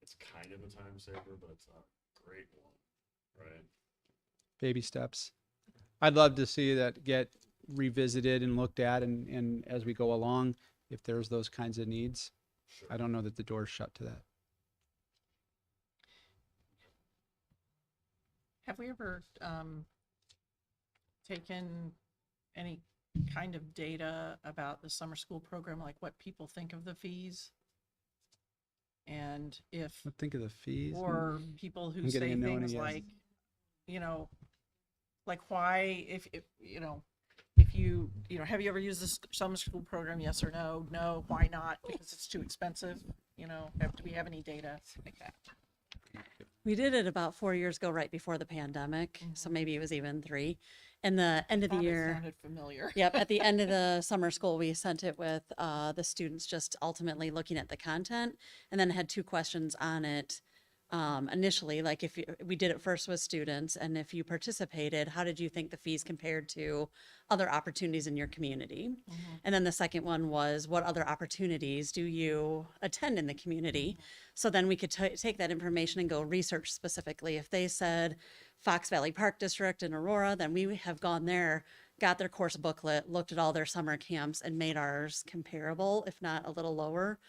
it's kind of a time saver, but it's not a great one, right? Baby steps. I'd love to see that get revisited and looked at, and as we go along, if there's those kinds of needs. Sure. I don't know that the door's shut to that. Have we ever taken any kind of data about the summer school program, like what people think of the fees? And if, But think of the fees. or people who I'm getting say a no and a things yes. like, you know, like why, if you know, if you know, have you ever used this summer school program? Yes or no? No. Why not? Because it's too expensive. You know, do we have any data like that? We did it about 4 years ago, right before the pandemic. So maybe it was even 3. And the end of the Thought it year. sounded familiar. Yep. At the end of the summer school, we sent it with the students just ultimately looking at the content, and then had 2 questions on it. Initially, like we did it first with students, and if you participated, how did you think the fees compared to other opportunities in your community? And then the second one was, what other opportunities do you attend in the community? So then we could take that information and go research specifically. If they said Fox Valley Park District in Aurora, then we have gone there, got their course booklet, looked at all their summer camps, and made ours comparable, if not a little lower.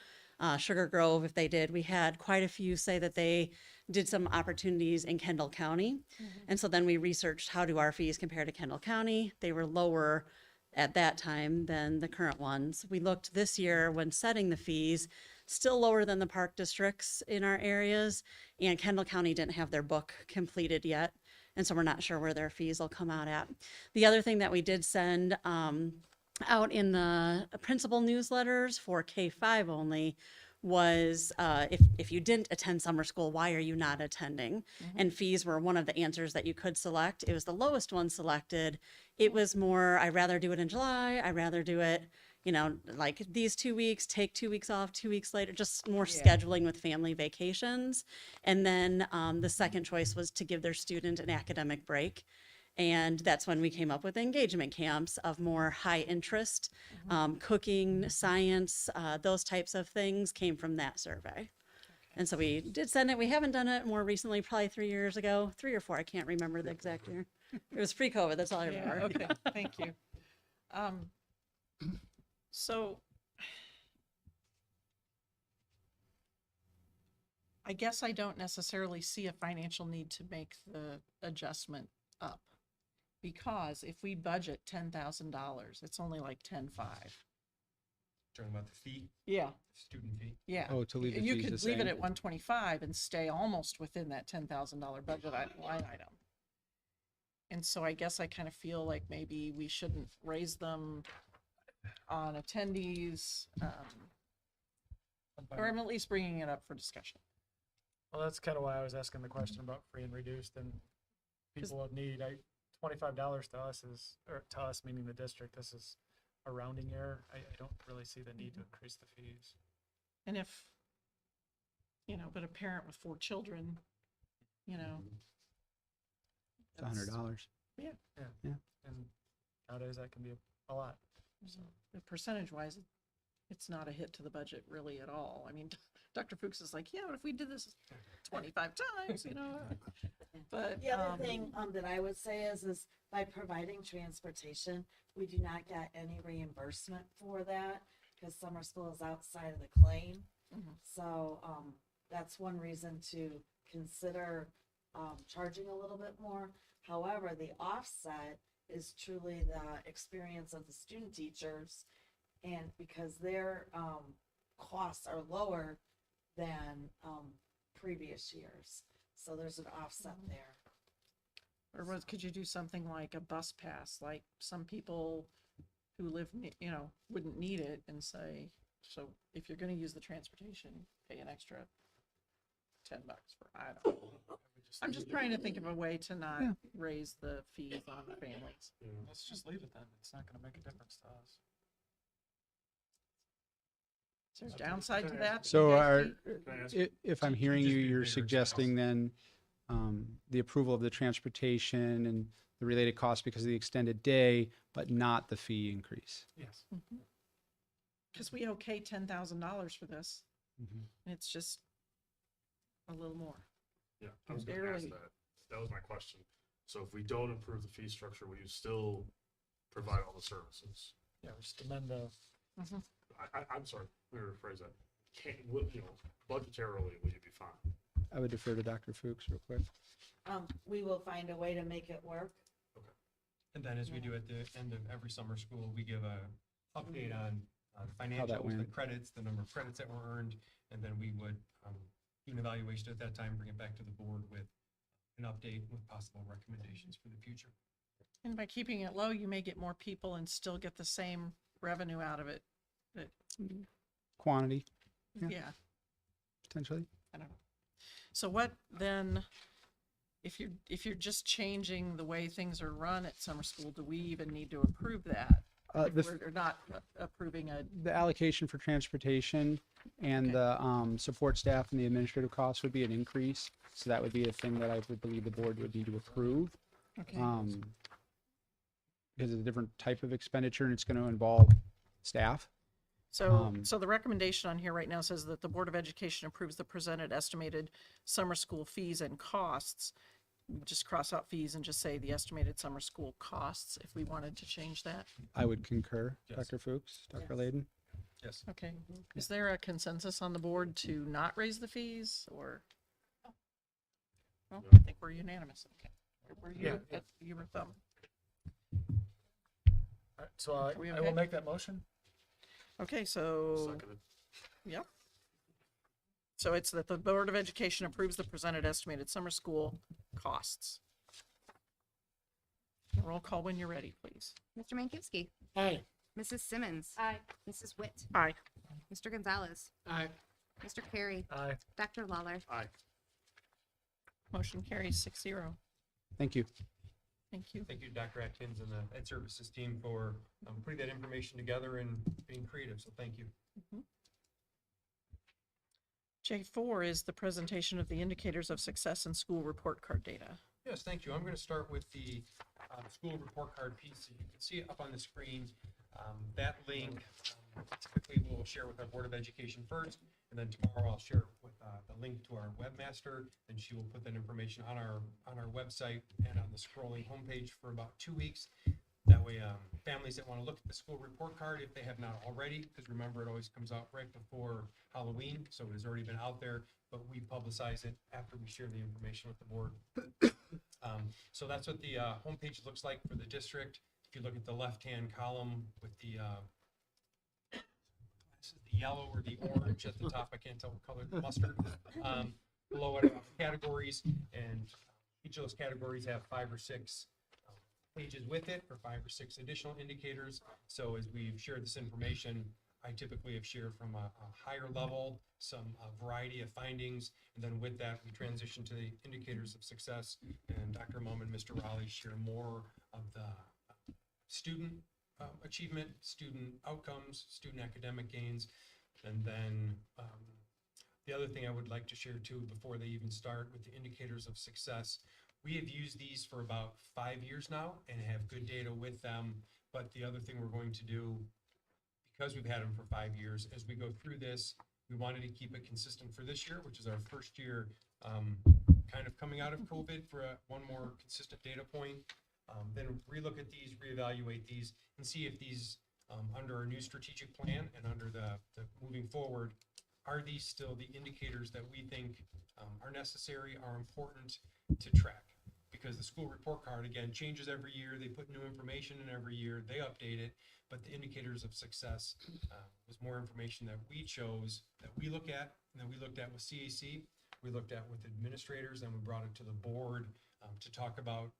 Sugar Grove, if they did, we had quite a few say that they did some opportunities in Kendall County. And so then we researched, how do our fees compare to Kendall County? They were lower at that time than the current ones. We looked this year when setting the fees, still lower than the park districts in our areas, and Kendall County didn't have their book completed yet. And so we're not sure where their fees will come out at. The other thing that we did send out in the principal newsletters for K-5 only was, if you didn't attend summer school, why are you not attending? And fees were one of the answers that you could select. It was the lowest one selected. It was more, I'd rather do it in July. I'd rather do it, you know, like these 2 weeks, take 2 weeks off, 2 weeks later, just more scheduling with family vacations. And then the second choice was to give their student an academic break. And that's when we came up with engagement camps of more high interest, cooking, science, those types of things came from that survey. And so we did send it. We haven't done it more recently, probably 3 years ago, 3 or 4. I can't remember the exact year. It was pre-COVID. That's all I remember. Okay, thank you. So I guess I don't necessarily see a financial need to make the adjustment up, because if we budget $10,000, it's only like 10.5. Talking about the fee, Yeah, student fee. yeah. Oh, to leave the You fees could the leave it same. at 125 and stay almost within that $10,000 budget line item. And so I guess I kind of feel like maybe we shouldn't raise them on attendees, or I'm at least bringing it up for discussion. Well, that's kind of why I was asking the question about free and reduced and people of need. $25 to us is, or to us meaning the district, this is a rounding error. I don't really see the need to increase the fees. And if, you know, but a parent with 4 children, you know. It's $100. Yeah. And nowadays that can be a lot. So percentage wise, it's not a hit to the budget really at all. I mean, Dr. Fuchs is like, yeah, but if we did this 25 times, you know. But The other thing that I would say is by providing transportation, we do not get any reimbursement for that, because summer school is outside of the claim. So that's one reason to consider charging a little bit more. However, the offset is truly the experience of the student teachers, and because their costs are lower than previous years. So there's an offset there. or could you do something like a bus pass, like some people who live, you know, wouldn't need it, and say, so if you're going to use the transportation, pay an extra $10 for, I don't know. I'm just trying to think of a way to not raise the fees on families. Let's just leave it then. It's not going to make a difference to us. Is there a downside to that? So You guys see? if I'm hearing you, you're suggesting then the approval of the transportation and the related costs because of the extended day, but not the fee increase. Yes. Because we okay $10,000 for this, and it's just a little more. Yeah, I was gonna ask that. That was my question. So if we don't improve the fee structure, will you still provide all the services? Yeah, we just amend the. I'm sorry, let me rephrase that. You know, budgetarily, will you be fine? I would defer to Dr. Fuchs real quick. We will find a way to make it work. And then as we do at the end of every summer school, we give a update on the that financials, the went. credits, the number of credits that were earned, and then we would do an evaluation at that time, bring it back to the board with an update with possible recommendations for the future. And by keeping it low, you may get more people and still get the same revenue out of it. But, Quantity, Yeah. yeah, potentially. I don't know. So what then, if you're just changing the way things are run at summer school, do we even need to approve that? If we're not approving The allocation for transportation and Okay. the support staff and the administrative costs would be an increase. So that would be a thing that I would believe the board would need to approve. okay. Because of the different type of expenditure and it's going to involve staff. So the recommendation on here right now says that the Board of Education approves the presented estimated summer school fees and costs. Just cross out fees and just say the estimated summer school costs if we wanted to change that. I would concur, Yes. Dr. Fuchs, Dr. Yes. Layden. Yes. Okay. Is there a consensus on the board to not raise the fees or? Well, I think we're unanimous. Okay. Were you, Yeah. you were thumb. All right, so Are we I okay? will make that motion. Okay, so, Seconded. yep. So it's that the Board of Education approves the presented estimated summer school costs. Roll call when you're ready, please. Mr. Mankowski, Aye. Mrs. Simmons, Aye. Mrs. Witt, Aye. Mr. Gonzalez, Aye. Mr. Carey, Aye. Dr. Lawler. Aye. Motion carries 6-0. Thank you. Thank you. Thank you, Dr. Atkins and the Ed Services team for putting that information together and being creative, so thank you. J4 is the presentation of the indicators of success in school report card data. Yes, thank you. I'm going to start with the school report card piece. You can see it up on the screen. That link typically we'll share with our Board of Education first, and then tomorrow I'll share with the link to our webmaster, and she will put that information on our website and on the scrolling homepage for about 2 weeks. That way, families that want to look at the school report card, if they have not already, because remember, it always comes out right before Halloween, so it has already been out there, but we publicize it after we share the information with the board. So that's what the homepage looks like for the district. If you look at the left-hand column with the yellow or the orange at the top, I can't tell what color, the mustard. Below it, categories, and each of those categories have 5 or 6 pages with it, or 5 or 6 additional indicators. So as we've shared this information, I typically have shared from a higher level, some variety of findings, and then with that, we transition to the indicators of success, and Dr. Mum and Mr. Raleigh share more of the student achievement, student outcomes, student academic gains, and then the other thing I would like to share too, before they even start with the indicators of success, we have used these for about 5 years now and have good data with them, but the other thing we're going to do, because we've had them for 5 years, as we go through this, we wanted to keep it consistent for this year, which is our first year kind of coming out of COVID for one more consistent data point. Then relook at these, reevaluate these, and see if these, under our new strategic plan and under the moving forward, are these still the indicators that we think are necessary, are important to track? Because the school report card, again, changes every year. They put new information in every year. They update it. But the indicators of success was more information that we chose, that we look at, and that we looked at with CAC. We looked at with administrators, and we brought it to the board to talk about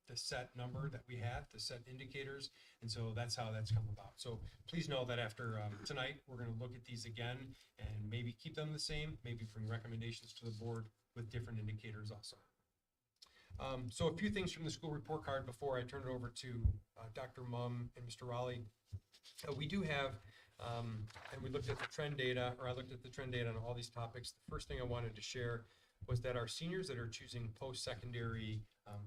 the set number that we had, the set indicators. And so that's how that's come about. So please know that after tonight, we're going to look at these again and maybe keep them the same, maybe bring recommendations to the board with different indicators also. So a few things from the school report card before I turn it over to Dr. Mum and Mr. Raleigh. We do have, and we looked at the trend data, or I looked at the trend data on all these topics. The first thing I wanted to share was that our seniors that are choosing post-secondary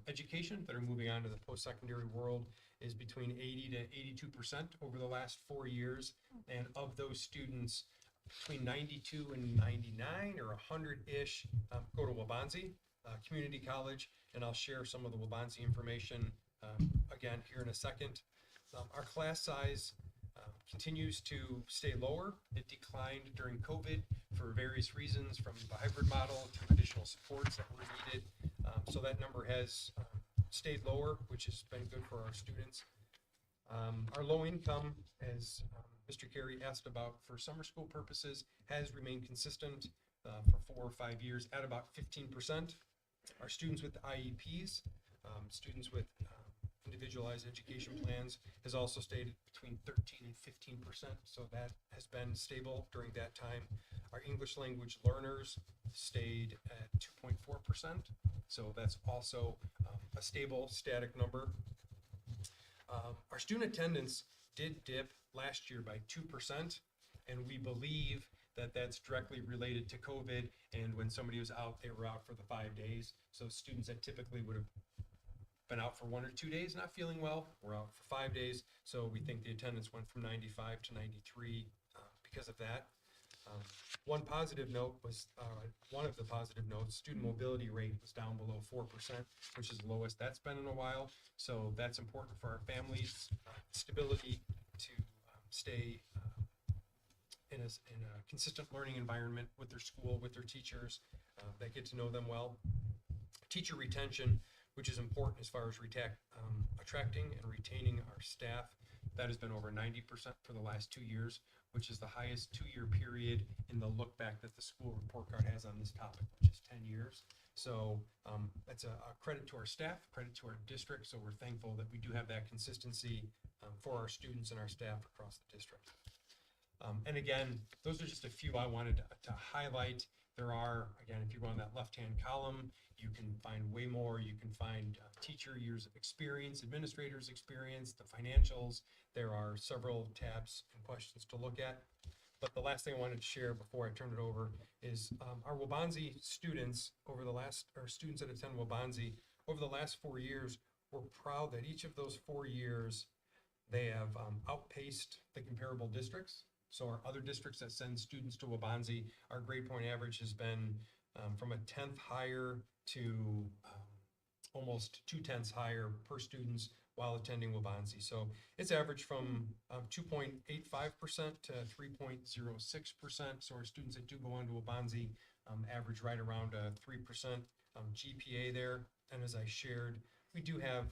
education, that are moving on to the post-secondary world, is between 80 to 82% over the last 4 years. And of those students, between 92 and 99 or 100-ish go to Waubonsie Community College, and I'll share some of the Waubonsie information again here in a second. Our class size continues to stay lower. It declined during COVID for various reasons, from the hybrid model to additional supports that were needed. So that number has stayed lower, which has been good for our students. Our low income has Mr. Carey asked about for summer school purposes has remained consistent for 4 or 5 years at about 15%. Our students with IEPs, students with individualized education plans, has also stayed between 13 and 15%. So that has been stable during that time. Our English language learners stayed at 2.4%. So that's also a stable, static number. Our student attendance did dip last year by 2%, and we believe that that's directly related to COVID, and when somebody was out, they were out for the 5 days. So students that typically would have been out for 1 or 2 days not feeling well were out for 5 days. So we think the attendance went from 95 to 93 because of that. One positive note was, one of the positive notes, student mobility rate was down below 4%, which is the lowest that's been in a while. So that's important for our families' stability to stay in a consistent learning environment with their school, with their teachers, that get to know them well. Teacher retention, which is important as far as attracting and retaining our staff. That has been over 90% for the last 2 years, which is the highest 2-year period in the look back that the school report card has on this topic, which is 10 years. So that's a credit to our staff, credit to our district. So we're thankful that we do have that consistency for our students and our staff across the district. And again, those are just a few I wanted to highlight. There are, again, if you go on that left-hand column, you can find way more. You can find teacher years of experience, administrators' experience, the financials. There are several tabs and questions to look at. But the last thing I wanted to share before I turn it over is our Waubonsie students students that attend Waubonsie over the last 4 years, we're proud that each of those 4 years, they have outpaced the comparable districts. So our other districts that send students to Waubonsie, our grade point average has been from a 10th higher to almost 2/10 higher per students while attending Waubonsie. So it's averaged from 2.85% to 3.06%. So our students that do go on to Waubonsie average right around a 3% GPA there. And as I shared, we do have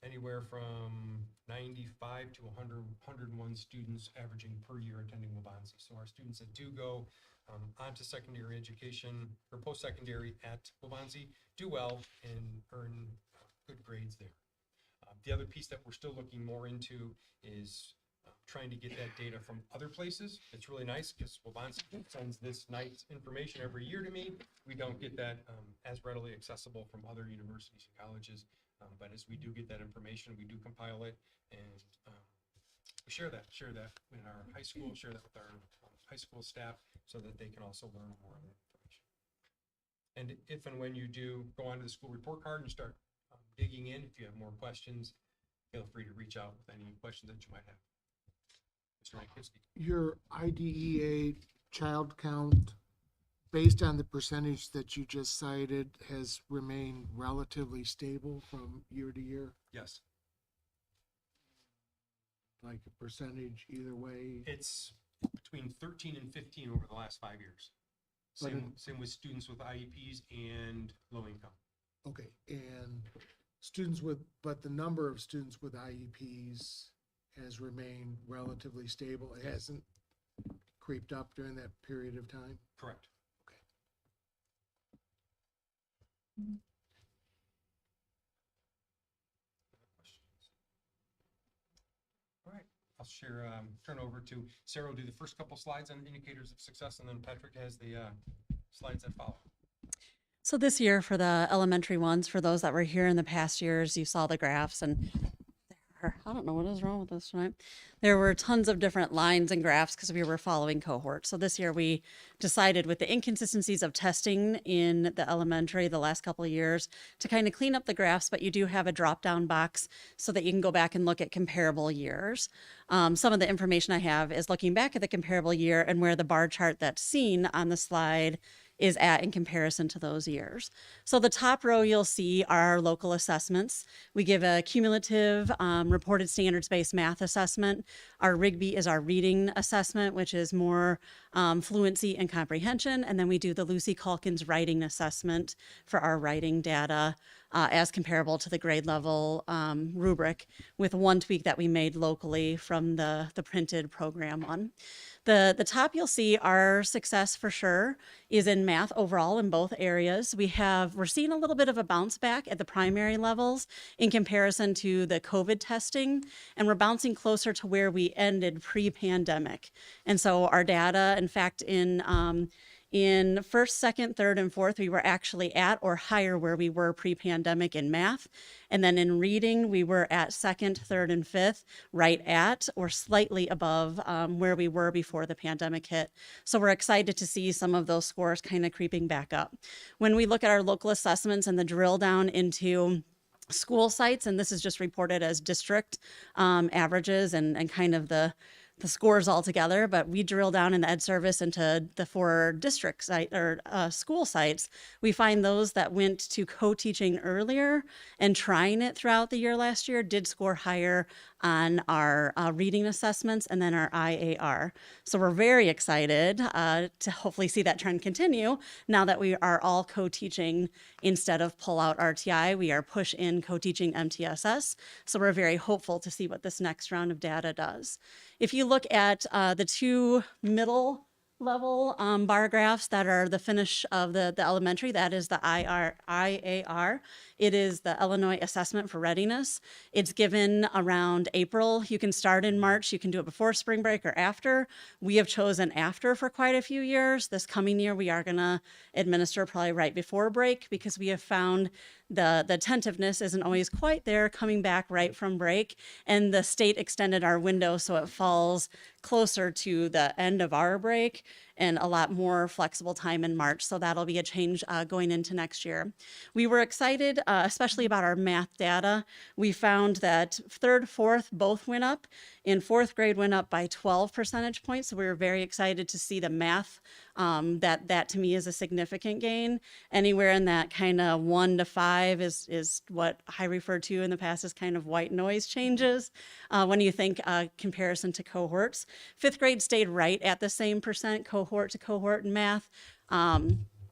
anywhere from 95 to 101 students averaging per year attending Waubonsie. So our students that do go on to secondary education or post-secondary at Waubonsie do well and earn good grades there. The other piece that we're still looking more into is trying to get that data from other places. It's really nice because Waubonsie sends this nice information every year to me. We don't get that as readily accessible from other universities and colleges. But as we do get that information, we do compile it and we share that in our high school, share that with our high school staff so that they can also learn more of that information. And if and when you do go onto the school report card and start digging in, if you have more questions, feel free to reach out with any questions that you might have. Mr. Mankowski. Your IDEA child count, based on the percentage that you just cited, has remained relatively stable from year to year? Yes. Like a percentage either way? It's between 13 and 15 over the last 5 years. But Same with students with IEPs and low income. Okay, and but the number of students with IEPs has remained relatively stable. It hasn't creeped up during that period of time? Correct. All right, I'll share, turn over to Sarah, will do the first couple slides on indicators of success, and then Patrick has the slides that follow. So this year for the elementary ones, for those that were here in the past years, you saw the graphs and I don't know what is wrong with this tonight. There were tons of different lines and graphs because we were following cohorts. So this year we decided with the inconsistencies of testing in the elementary the last couple of years to kind of clean up the graphs, but you do have a drop-down box so that you can go back and look at comparable years. Some of the information I have is looking back at the comparable year and where the bar chart that's seen on the slide is at in comparison to those years. So the top row you'll see are our local assessments. We give a cumulative reported standards-based math assessment. Our Rigby is our reading assessment, which is more fluency and comprehension. And then we do the Lucy Calkins writing assessment for our writing data as comparable to the grade level rubric, with one tweak that we made locally from the printed program one. The top you'll see our success for sure is in math overall in both areas. We're seeing a little bit of a bounce back at the primary levels in comparison to the COVID testing, and we're bouncing closer to where we ended pre-pandemic. And so our data, in fact, in first, second, third, and fourth, we were actually at or higher where we were pre-pandemic in math. And then in reading, we were at second, third, and fifth, right at or slightly above where we were before the pandemic hit. So we're excited to see some of those scores kind of creeping back up. When we look at our local assessments and the drill down into school sites, and this is just reported as district averages and kind of the scores all together, but we drill down in the ed service into the 4 district site or school sites. We find those that went to co-teaching earlier and trying it throughout the year last year did score higher on our reading assessments and then our IAR. So we're very excited to hopefully see that trend continue now that we are all co-teaching instead of pull out RTI. We are push in co-teaching MTSS. So we're very hopeful to see what this next round of data does. If you look at the 2 middle level bar graphs that are the finish of the elementary, that is the IAR. It is the Illinois Assessment for Readiness. It's given around April. You can start in March. You can do it before spring break or after. We have chosen after for quite a few years. This coming year, we are going to administer probably right before break because we have found the attentiveness isn't always quite there coming back right from break. And the state extended our window so it falls closer to the end of our break and a lot more flexible time in March. So that'll be a change going into next year. We were excited, especially about our math data. We found that third, fourth both went up. In fourth grade went up by 12 percentage points. So we were very excited to see the math. That to me is a significant gain. Anywhere in that kind of 1 to 5 is what I referred to in the past as kind of white noise changes when you think comparison to cohorts. Fifth grade stayed right at the same percent cohort to cohort in math.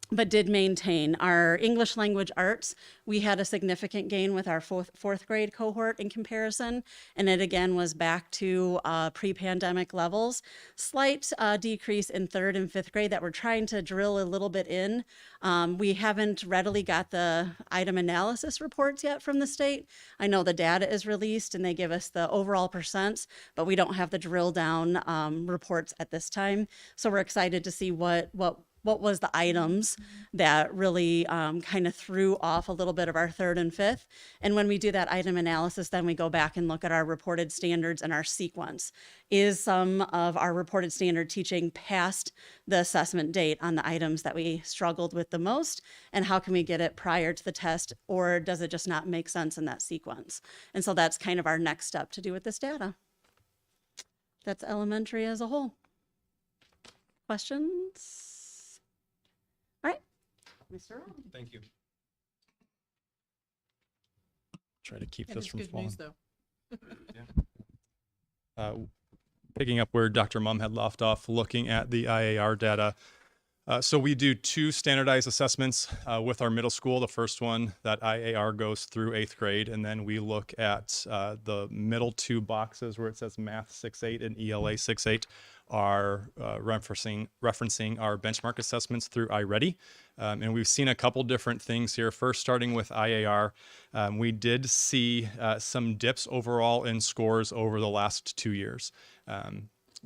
But did maintain our English language arts. We had a significant gain with our fourth grade cohort in comparison, and it again was back to pre-pandemic levels. Slight decrease in third and fifth grade that we're trying to drill a little bit in. We haven't readily got the item analysis reports yet from the state. I know the data is released and they give us the overall percents, but we don't have the drill down reports at this time. So we're excited to see what was the items that really kind of threw off a little bit of our third and fifth. And when we do that item analysis, then we go back and look at our reported standards and our sequence. Is some of our reported standard teaching past the assessment date on the items that we struggled with the most? And how can we get it prior to the test? Or does it just not make sense in that sequence? And so that's kind of our next step to do with this data. That's elementary as a whole. Questions? Mr. Rowan. Thank you. Try to keep And this it's from good falling. news, though. Picking up where Dr. Mum had left off, looking at the IAR data. So we do 2 standardized assessments with our middle school. The first one, that IAR goes through 8th grade, and then we look at the middle 2 boxes where it says Math 6.8 and ELA 6.8 are referencing our benchmark assessments through iReady. And we've seen a couple different things here. First, starting with IAR, we did see some dips overall in scores over the last 2 years.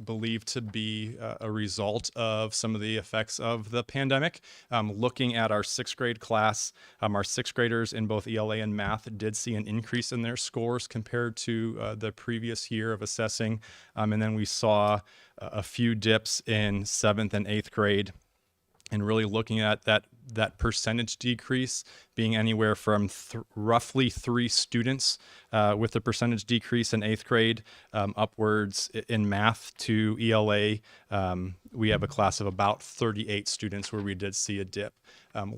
Believed to be a result of some of the effects of the pandemic. Looking at our 6th grade class, our 6th graders in both ELA and math did see an increase in their scores compared to the previous year of assessing. And then we saw a few dips in 7th and 8th grade. And really looking at that percentage decrease, being anywhere from roughly 3 students with a percentage decrease in 8th grade, upwards in math to ELA. We have a class of about 38 students where we did see a dip.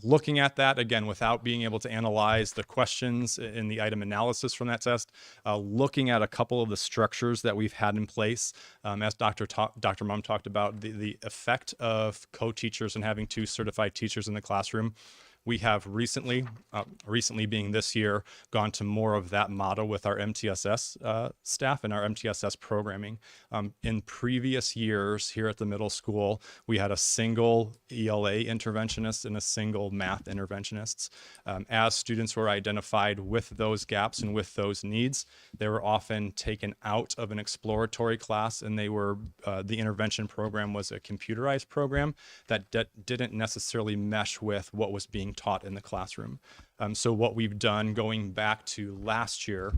Looking at that, again, without being able to analyze the questions in the item analysis from that test, looking at a couple of the structures that we've had in place, as Dr. Mum talked about, the effect of co-teachers and having 2 certified teachers in the classroom. We have recently being this year, gone to more of that model with our MTSS staff and our MTSS programming. In previous years here at the middle school, we had a single ELA interventionist and a single math interventionist. As students were identified with those gaps and with those needs, they were often taken out of an exploratory class, and they were the intervention program was a computerized program that didn't necessarily mesh with what was being taught in the classroom. So what we've done going back to last year,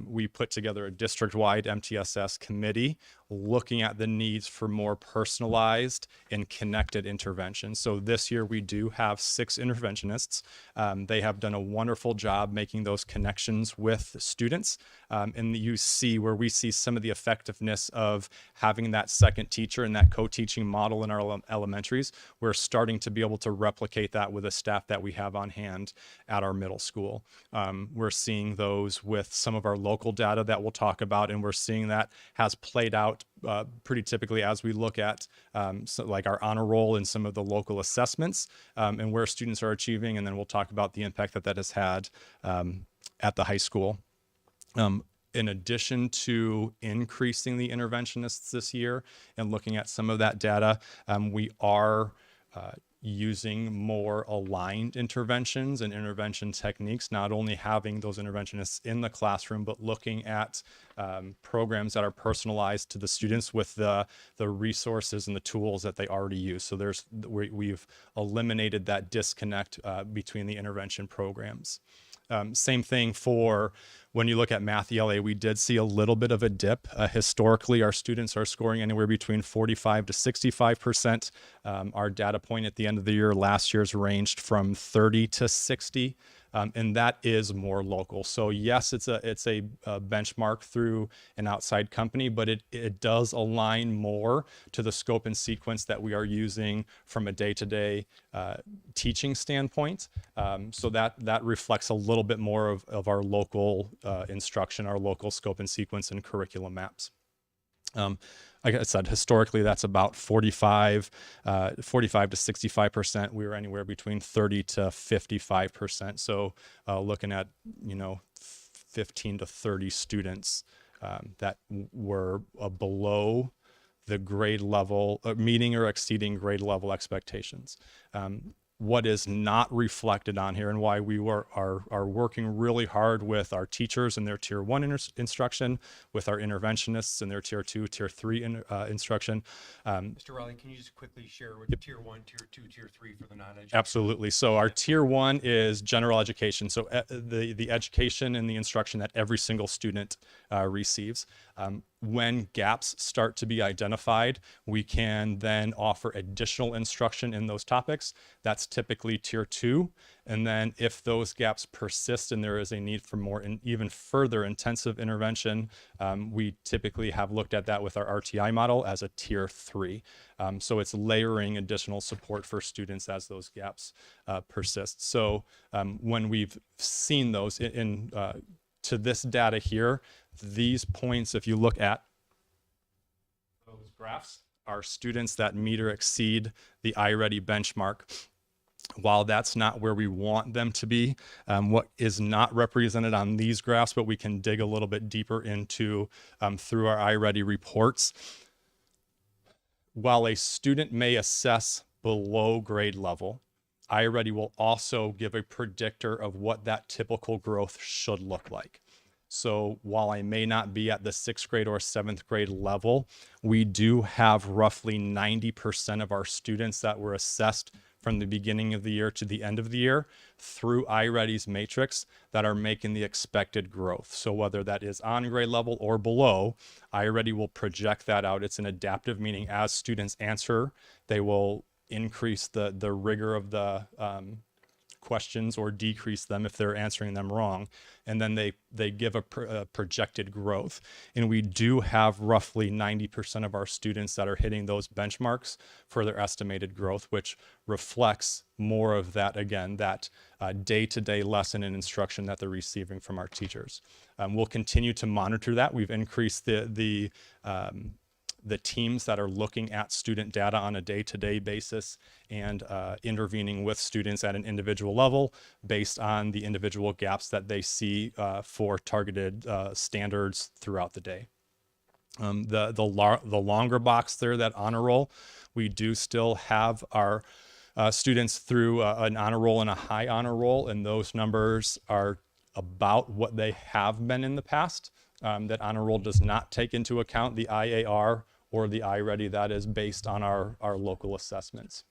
we put together a district-wide MTSS committee looking at the needs for more personalized and connected intervention. So this year we do have 6 interventionists. They have done a wonderful job making those connections with students. And you see where we see some of the effectiveness of having that second teacher and that co-teaching model in our elementaries. We're starting to be able to replicate that with the staff that we have on hand at our middle school. We're seeing those with some of our local data that we'll talk about, and we're seeing that has played out pretty typically as we look at so like our honor roll and some of the local assessments and where students are achieving, and then we'll talk about the impact that that has had at the high school. In addition to increasing the interventionists this year and looking at some of that data, we are using more aligned interventions and intervention techniques, not only having those interventionists in the classroom, but looking at programs that are personalized to the students with the resources and the tools that they already use. So we've eliminated that disconnect between the intervention programs. Same thing for when you look at math ELA, we did see a little bit of a dip. Historically, our students are scoring anywhere between 45 to 65%. Our data point at the end of the year last year's ranged from 30 to 60. And that is more local. So yes, it's a benchmark through an outside company, but it does align more to the scope and sequence that we are using from a day-to-day teaching standpoint. So that reflects a little bit more of our local instruction, our local scope and sequence and curriculum maps. Like I said, historically, that's about 45 to 65%. We were anywhere between 30 to 55%. So looking at, 15 to 30 students that were below the grade level, meeting or exceeding grade level expectations. What is not reflected on here and why we are working really hard with our teachers and their tier 1 instruction, with our interventionists and their tier 2, tier 3 instruction. Mr. Riley, can you just quickly share what tier 1, tier 2, tier 3 for the non-education? Absolutely. So our tier 1 is general education. So the education and the instruction that every single student receives. When gaps start to be identified, we can then offer additional instruction in those topics. That's typically tier 2. And then if those gaps persist and there is a need for more and even further intensive intervention, we typically have looked at that with our RTI model as a tier 3. So it's layering additional support for students as those gaps persist. So when we've seen those to this data here, these points, if you look at those graphs, are students that meet or exceed the iReady benchmark. While that's not where we want them to be, what is not represented on these graphs, but we can dig a little bit deeper into through our iReady reports. While a student may assess below grade level, iReady will also give a predictor of what that typical growth should look like. So while I may not be at the 6th grade or 7th grade level, we do have roughly 90% of our students that were assessed from the beginning of the year to the end of the year through iReady's matrix that are making the expected growth. So whether that is on grade level or below, iReady will project that out. It's an adaptive, meaning as students answer, they will increase the rigor of the questions or decrease them if they're answering them wrong. And then they give a projected growth. And we do have roughly 90% of our students that are hitting those benchmarks for their estimated growth, which reflects more of that, again, that day-to-day lesson and instruction that they're receiving from our teachers. We'll continue to monitor that. We've increased the teams that are looking at student data on a day-to-day basis and intervening with students at an individual level based on the individual gaps that they see for targeted standards throughout the day. The longer box there, that honor roll, we do still have our students through an honor roll and a high honor roll, and those numbers are about what they have been in the past. That honor roll does not take into account the IAR or the iReady. That is based on our local assessments.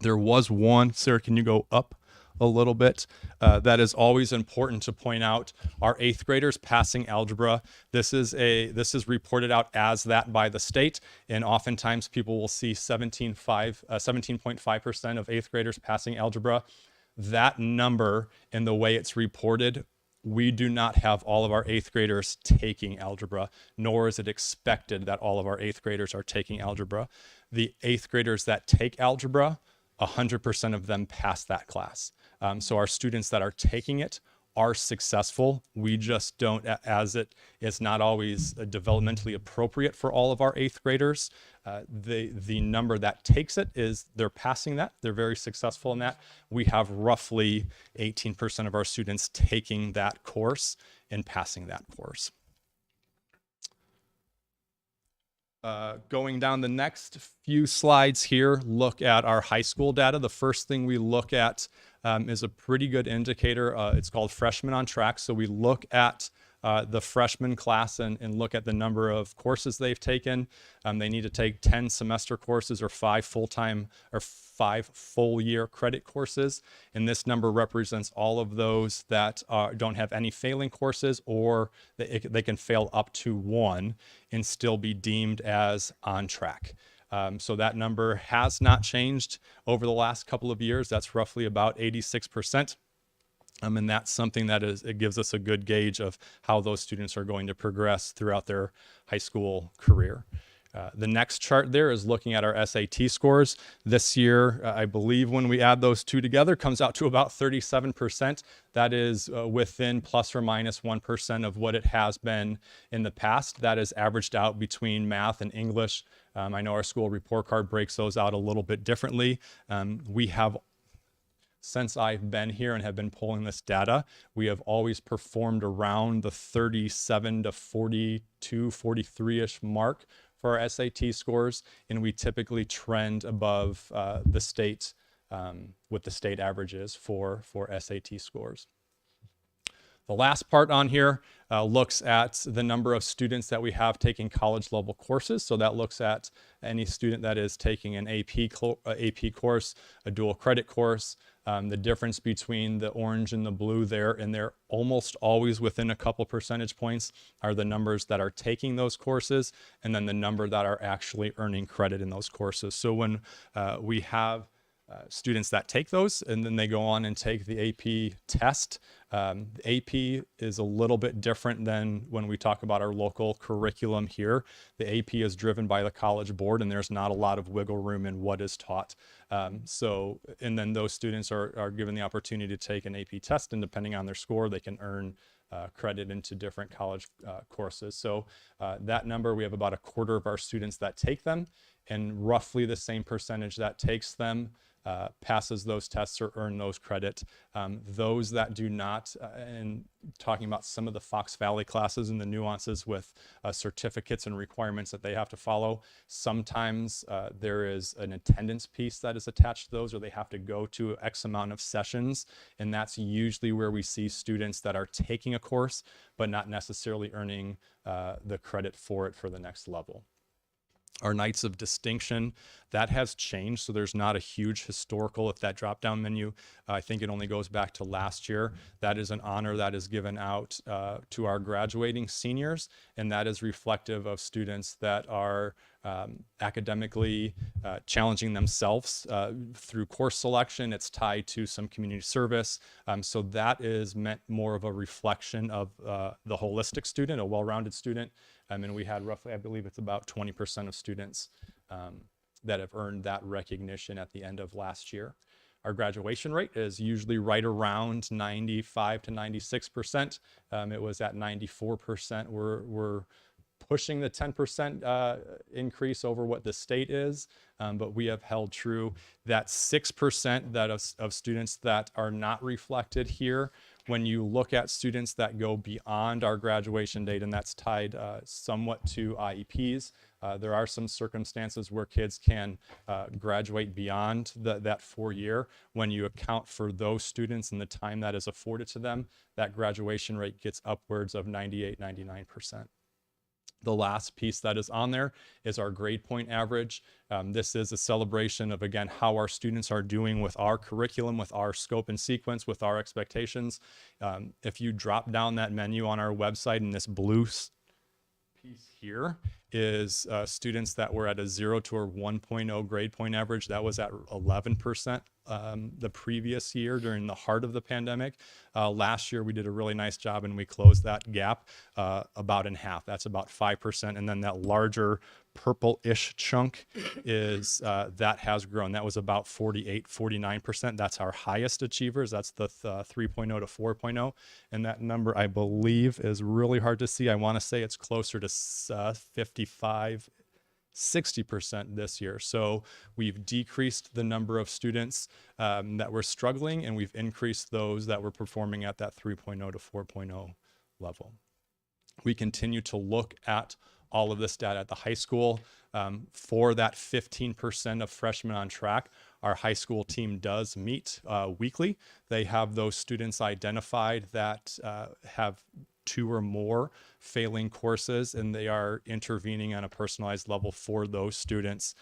There was one, Sarah, can you go up a little bit? That is always important to point out. Our 8th graders passing algebra, this is reported out as that by the state, and oftentimes people will see 17.5% of 8th graders passing algebra. That number and the way it's reported, we do not have all of our 8th graders taking algebra, nor is it expected that all of our 8th graders are taking algebra. The 8th graders that take algebra, 100% of them pass that class. So our students that are taking it are successful. We just don't, as it is not always developmentally appropriate for all of our 8th graders. The number that takes it is they're passing that. They're very successful in that. We have roughly 18% of our students taking that course and passing that course. Going down the next few slides here, look at our high school data. The first thing we look at is a pretty good indicator. It's called Freshmen on Track. So we look at the freshman class and look at the number of courses they've taken. They need to take 10 semester courses or 5 full-time or 5 full-year credit courses. And this number represents all of those that don't have any failing courses, or they can fail up to 1 and still be deemed as on track. So that number has not changed over the last couple of years. That's roughly about 86%. And that's something that it gives us a good gauge of how those students are going to progress throughout their high school career. The next chart there is looking at our SAT scores. This year, I believe when we add those two together, comes out to about 37%. That is within plus or minus 1% of what it has been in the past. That is averaged out between math and English. I know our school report card breaks those out a little bit differently. We have, since I've been here and have been pulling this data, we have always performed around the 37 to 42, 43-ish mark for our SAT scores, and we typically trend above the state, what the state averages for SAT scores. The last part on here looks at the number of students that we have taking college level courses. So that looks at any student that is taking an AP course, a dual credit course. The difference between the orange and the blue there, and they're almost always within a couple percentage points, are the numbers that are taking those courses, and then the number that are actually earning credit in those courses. So when we have students that take those and then they go on and take the AP test, AP is a little bit different than when we talk about our local curriculum here. The AP is driven by the College Board, and there's not a lot of wiggle room in what is taught. And then those students are given the opportunity to take an AP test, and depending on their score, they can earn credit into different college courses. So that number, we have about a quarter of our students that take them, and roughly the same percentage that takes them passes those tests or earn those credit. Those that do not, and talking about some of the Fox Valley classes and the nuances with certificates and requirements that they have to follow, sometimes there is an attendance piece that is attached to those, or they have to go to X amount of sessions, and that's usually where we see students that are taking a course but not necessarily earning the credit for it for the next level. Our Nights of Distinction, that has changed, so there's not a huge historical at that drop-down menu. I think it only goes back to last year. That is an honor that is given out to our graduating seniors, and that is reflective of students that are academically challenging themselves through course selection. It's tied to some community service. So that is meant more of a reflection of the holistic student, a well-rounded student. And we had roughly, I believe it's about 20% of students that have earned that recognition at the end of last year. Our graduation rate is usually right around 95 to 96%. It was at 94%. We're pushing the 10% increase over what the state is, but we have held true. That 6% that of students that are not reflected here, when you look at students that go beyond our graduation date, and that's tied somewhat to IEPs, there are some circumstances where kids can graduate beyond that 4-year. When you account for those students and the time that is afforded to them, that graduation rate gets upwards of 98, 99%. The last piece that is on there is our grade point average. This is a celebration of, again, how our students are doing with our curriculum, with our scope and sequence, with our expectations. If you drop down that menu on our website, in this blue piece here is students that were at a 0 to a 1.0 grade point average. That was at 11% the previous year during the heart of the pandemic. Last year we did a really nice job and we closed that gap about in half. That's about 5%. And then that larger purple-ish chunk is that has grown. That was about 48, 49%. That's our highest achievers. That's the 3.0 to 4.0. And that number, I believe, is really hard to see. I want to say it's closer to 55, 60% this year. So we've decreased the number of students that were struggling, and we've increased those that were performing at that 3.0 to 4.0 level. We continue to look at all of this data at the high school. For that 15% of freshmen on track, our high school team does meet weekly. They have those students identified that have 2 or more failing courses, and they are intervening on a personalized level for those students.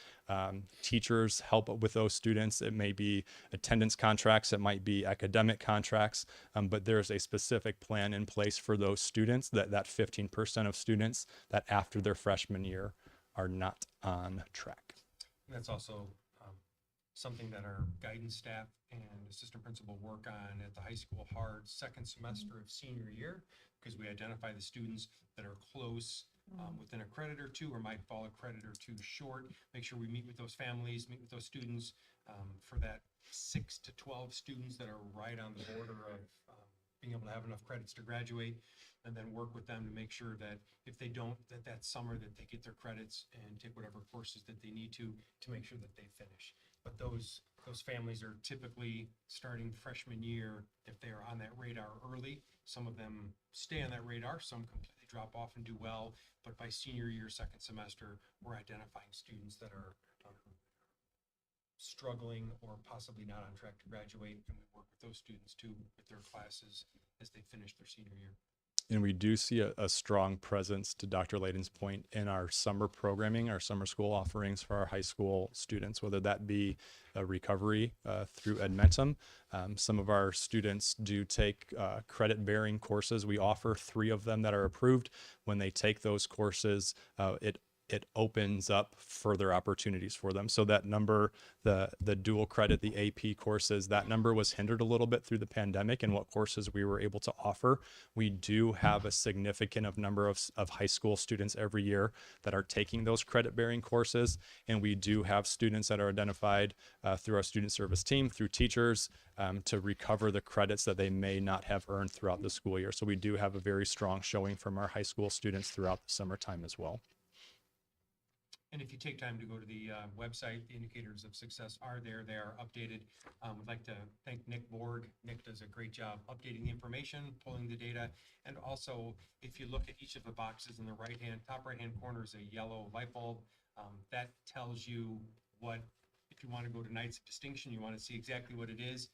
Teachers help with those students. It may be attendance contracts, it might be academic contracts, but there's a specific plan in place for those students, that 15% of students that after their freshman year are not on track. And that's also something that our guidance staff and assistant principal work on at the high school hard second semester of senior year, because we identify the students that are close within a credit or two or might fall a credit or two short. Make sure we meet with those families, meet with those students for that 6 to 12 students that are right on the border of being able to have enough credits to graduate, and then work with them to make sure that if they don't, that summer that they get their credits and take whatever courses that they need to make sure that they finish. But those families are typically starting freshman year, if they are on that radar early. Some of them stay on that radar, some completely drop off and do well. But by senior year, second semester, we're identifying students that are struggling or possibly not on track to graduate, and we work with those students too with their classes as they finish their senior year. And we do see a strong presence, to Dr. Layden's point, in our summer programming, our summer school offerings for our high school students, whether that be a recovery through Edmentum. Some of our students do take credit-bearing courses. We offer 3 of them that are approved. When they take those courses, it opens up further opportunities for them. So that number, the dual credit, the AP courses, that number was hindered a little bit through the pandemic and what courses we were able to offer. We do have a significant number of high school students every year that are taking those credit bearing courses. And we do have students that are identified through our student service team, through teachers, to recover the credits that they may not have earned throughout the school year. So we do have a very strong showing from our high school students throughout the summertime as well. And if you take time to go to the website, the indicators of success are there. They are updated. We'd like to thank Nick Borg. Nick does a great job updating the information, pulling the data. And also, if you look at each of the boxes in the top right-hand corner is a yellow light bulb. That tells you what, if you want to go to Nights of Distinction, you want to see exactly what it is.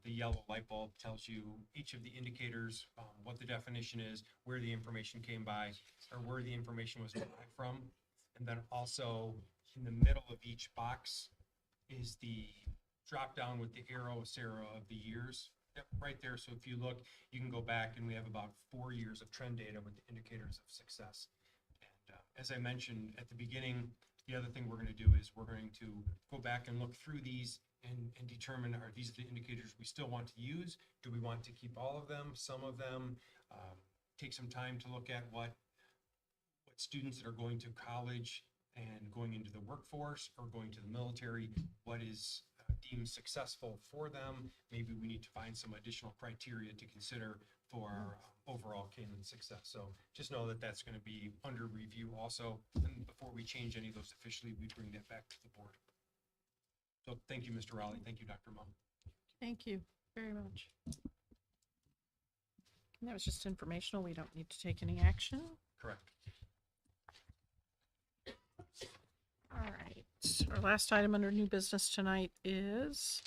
The yellow light bulb tells you each of the indicators, what the definition is, where the information came by, or where the information was derived from. And then also in the middle of each box is the drop down with the arrow of the years. Yep, right there. So if you look, you can go back and we have about 4 years of trend data with the indicators of success. And as I mentioned at the beginning, The other thing we're going to do is we're going to go back and look through these and determine, are these the indicators we still want to use? Do we want to keep all of them, some of them? Take some time to look at what students that are going to college and going into the workforce or going to the military, what is deemed successful for them. Maybe we need to find some additional criteria to consider for our overall Kaneland success. So just know that that's going to be under review also. And before we change any of those officially, we bring that back to the board. So thank you, Mr. Raleigh. Thank you, Dr. Mum. Thank you very much. And that was just informational. We don't need to take any action. Correct. All right. Our last item under new business tonight is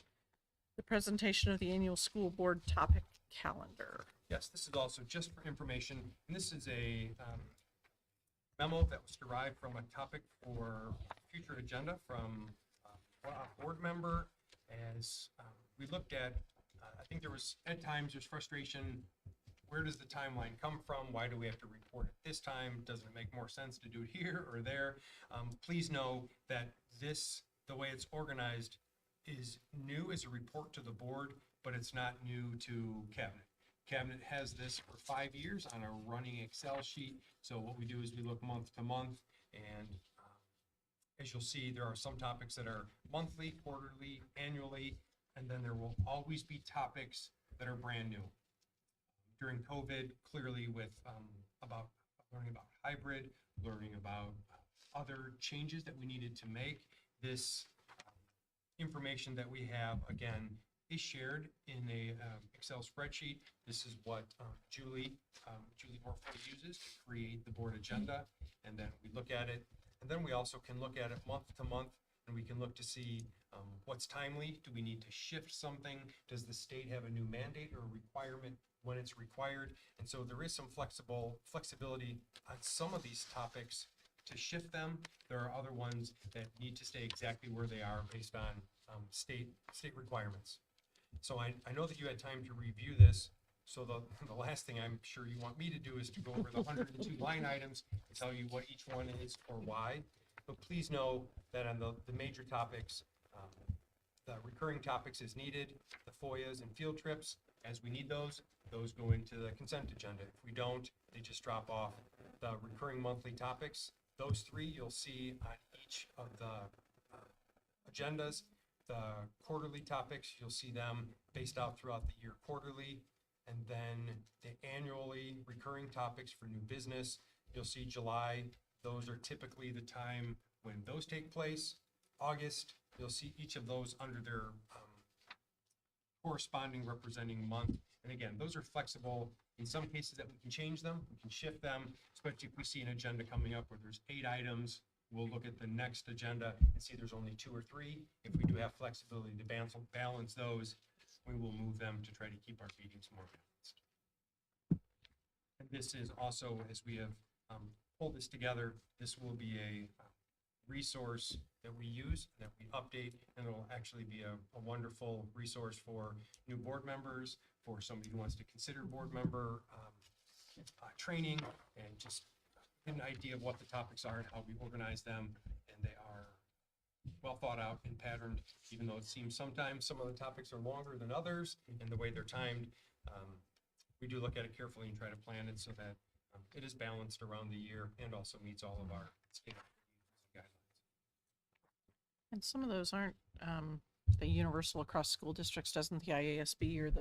the presentation of the annual school board topic calendar. Yes, this is also just for information, and this is a memo that was derived from a topic for future agenda from a board member. As we looked at, I think there was, at times, there's frustration. Where does the timeline come from? Why do we have to report it this time? Doesn't it make more sense to do it here or there? Please know that this, the way it's organized, is new as a report to the board, but it's not new to Cabinet. Cabinet has this for 5 years on a running Excel sheet. So what we do is we look month to month, and as you'll see, there are some topics that are monthly, quarterly, annually, and then there will always be topics that are brand new. During COVID, clearly with about learning about hybrid, learning about other changes that we needed to make, this information that we have, again, is shared in a Excel spreadsheet. This is what Julie Morford uses to create the board agenda, and then we look at it, and then we also can look at it month to month, and we can look to see what's timely. Do we need to shift something? Does the state have a new mandate or requirement when it's required? And so there is some flexibility on some of these topics to shift them. There are other ones that need to stay exactly where they are based on state requirements. So I know that you had time to review this. So the last thing I'm sure you want me to do is to go over the 102 line items and tell you what each one is or why. But please know that on the major topics, the recurring topics as needed, the FOIAs and field trips, as we need those go into the consent agenda. If we don't, they just drop off. The recurring monthly topics, those three you'll see on each of the agendas. The quarterly topics, you'll see them spaced out throughout the year quarterly. And then the annually recurring topics for new business, you'll see July. Those are typically the time when those take place. August, you'll see each of those under their corresponding representing month. And again, those are flexible. In some cases that we can change them, we can shift them, especially if we see an agenda coming up where there's 8 items. We'll look at the next agenda and see there's only 2 or 3. If we do have flexibility to balance those, we will move them to try to keep our meetings more balanced. And this is also, as we have pulled this together, this will be a resource that we use, that we update, and it'll actually be a wonderful resource for new board members, for somebody who wants to consider board member training, and just get an idea of what the topics are and how we organize them. And they are well thought out and patterned, even though it seems sometimes some of the topics are longer than others and the way they're timed. We do look at it carefully and try to plan it so that it is balanced around the year and also meets all of our state guidelines. And some of those aren't the universal across school districts. Doesn't the IASB or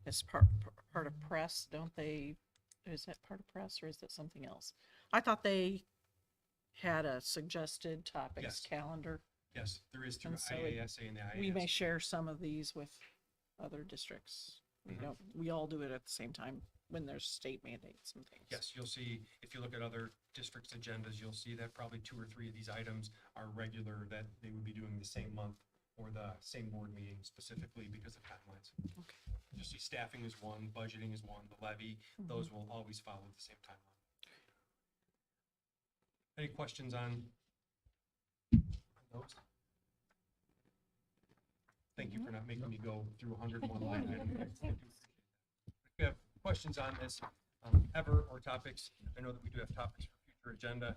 as part of press, don't they? Is that part of press or is that something else? I thought they had a suggested topics calendar. Yes, there is through And so IASA and the IASB. We may share some of these with other districts. We all do it at the same time when there's state mandates and things. Yes, you'll see, if you look at other districts' agendas, you'll see that probably 2 or 3 of these items are regular, that they would be doing the same month or the same board meeting specifically because of timelines. Okay. You'll see staffing is one, budgeting is one, the levy, those will always follow the same timeline. Any questions on those? Thank you for not making me go through 101 line items. If you have questions on this ever or topics, I know that we do have topics for future agenda.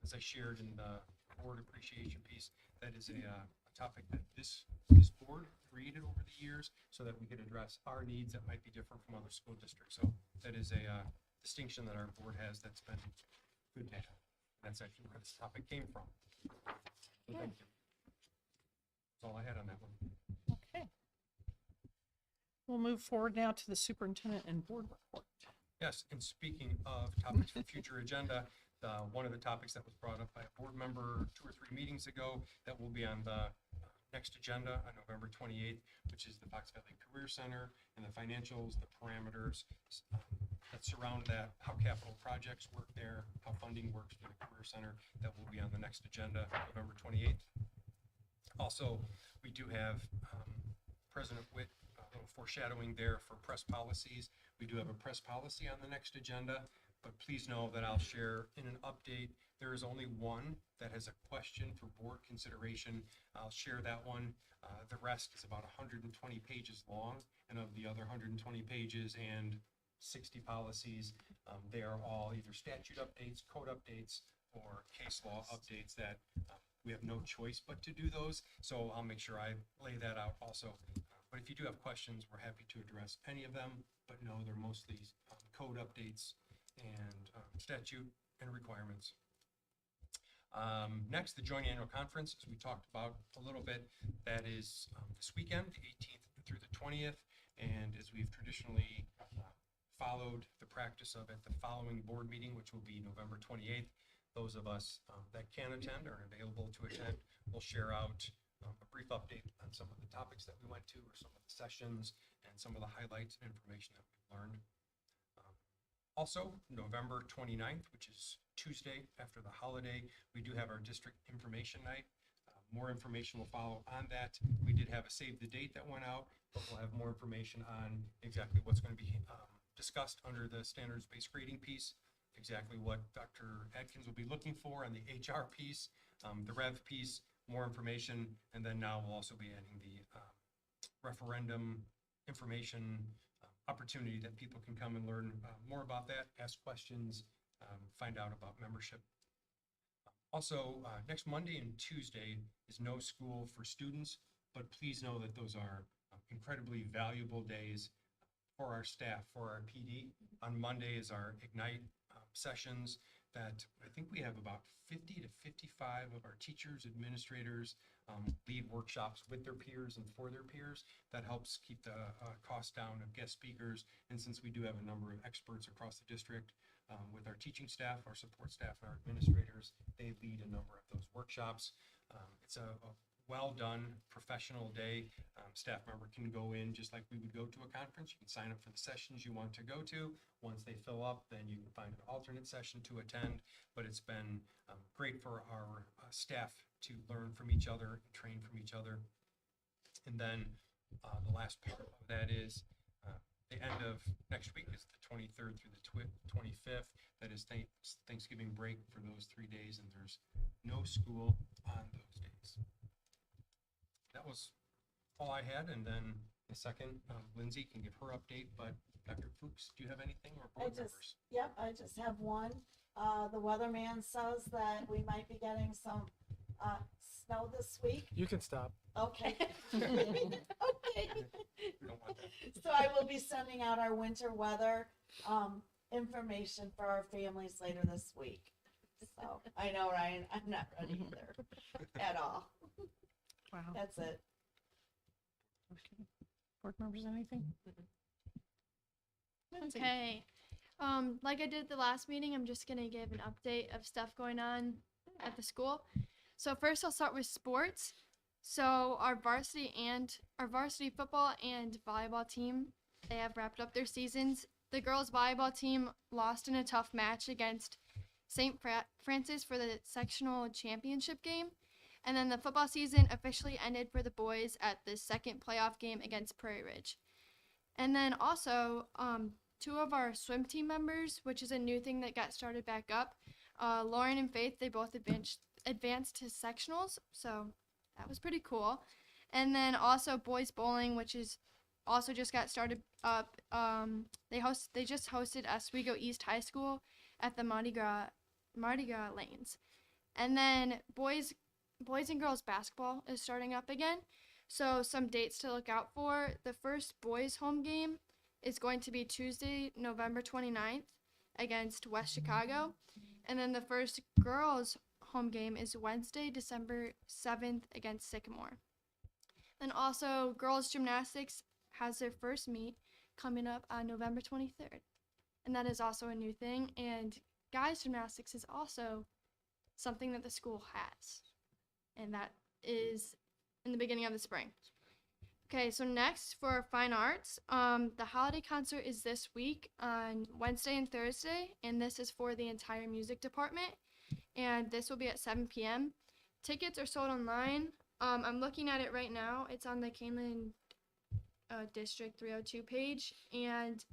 As I shared in the board appreciation piece. That is a topic that this board created over the years so that we could address our needs that might be different from other school districts. So that is a distinction that our board has that's been good to have. That's actually where this topic came from. So thank you. That's all I had on that one. Okay. We'll move forward now to the superintendent and board report. Yes, and speaking of topics for future agenda, one of the topics that was brought up by a board member 2 or 3 meetings ago that will be on the next agenda on November 28th, which is the Fox Valley Career Center and the financials, the parameters that surround that, how capital projects work there, how funding works for the Career Center. That will be on the next agenda, November 28th. Also, we do have President Witt, a little foreshadowing there for press policies. We do have a press policy on the next agenda, but please know that I'll share in an update. There is only one that has a question for board consideration. I'll share that one. The rest is about 120 pages long, and of the other 120 pages and 60 policies, they are all either statute updates, code updates, or case law updates that we have no choice but to do those. So I'll make sure I lay that out also. But if you do have questions, we're happy to address any of them, but no, they're mostly code updates and statute and requirements. Next, the joint annual conference, as we talked about a little bit, that is this weekend, the 18th through the 20th. And as we've traditionally followed the practice of at the following board meeting, which will be November 28th, those of us that can attend or are available to attend will share out a brief update on some of the topics that we went to or some of the sessions and some of the highlights and information that we've learned. Also, November 29th, which is Tuesday after the holiday, we do have our district information night. More information will follow on that. We did have a save the date that went out, but we'll have more information on exactly what's going to be discussed under the standards-based grading piece, exactly what Dr. Adkins will be looking for on the HR piece, the Rev piece, more information, and then now we'll also be adding the referendum information opportunity that people can come and learn more about that, ask questions, find out about membership. Also, next Monday and Tuesday is no school for students, but please know that those are incredibly valuable days for our staff, for our PD. On Monday is our Ignite sessions that I think we have about 50 to 55 of our teachers, administrators lead workshops with their peers and for their peers. That helps keep the cost down of guest speakers. And since we do have a number of experts across the district with our teaching staff, our support staff, and our administrators, they lead a number of those workshops. It's a well done professional day. Staff member can go in just like we would go to a conference. You can sign up for the sessions you want to go to. Once they fill up, then you can find an alternate session to attend. But it's been great for our staff to learn from each other, train from each other. And then the last part of that is the end of next week is the 23rd through the 25th. That is Thanksgiving break for those 3 days, and there's no school on those days. That was all I had, and then in a second, Lindsay can give her update, but Dr. Fuchs, do you have anything, or board members? Yep, I just have one. The weatherman says that we might be getting some snow this week. You can stop. Okay. Okay. We don't want that. So I will be sending out our winter weather information for our families later this week. So I know, Ryan, I'm not ready either at all. Wow. That's it. Okay. Board members, anything? Lindsay? Okay. Like I did the last meeting, I'm just gonna give an update of stuff going on at the school. So first I'll start with sports. So our varsity football and volleyball team, they have wrapped up their seasons. The girls volleyball team lost in a tough match against St. Francis for the sectional championship game. And then the football season officially ended for the boys at the second playoff game against Prairie Ridge. And then also, 2 of our swim team members, which is a new thing that got started back up, Lauren and Faith, they both advanced to sectionals, so that was pretty cool. And then also boys bowling, which is also just got started up. They just hosted Oswego East High School at the Mardi Gras lanes. And then boys and girls basketball is starting up again. So some dates to look out for. The first boys home game is going to be Tuesday, November 29th against West Chicago. And then the first girls home game is Wednesday, December 7th against Sycamore. Then also girls gymnastics has their first meet coming up on November 23rd. And that is also a new thing. And guys gymnastics is also something that the school has. And that is in the beginning of the spring. Okay, so next for fine arts, the holiday concert is this week on Wednesday and Thursday, and this is for the entire music department, and this will be at 7 p.m. Tickets are sold online. I'm looking at it right now. It's on the Kaneland District 302 page, and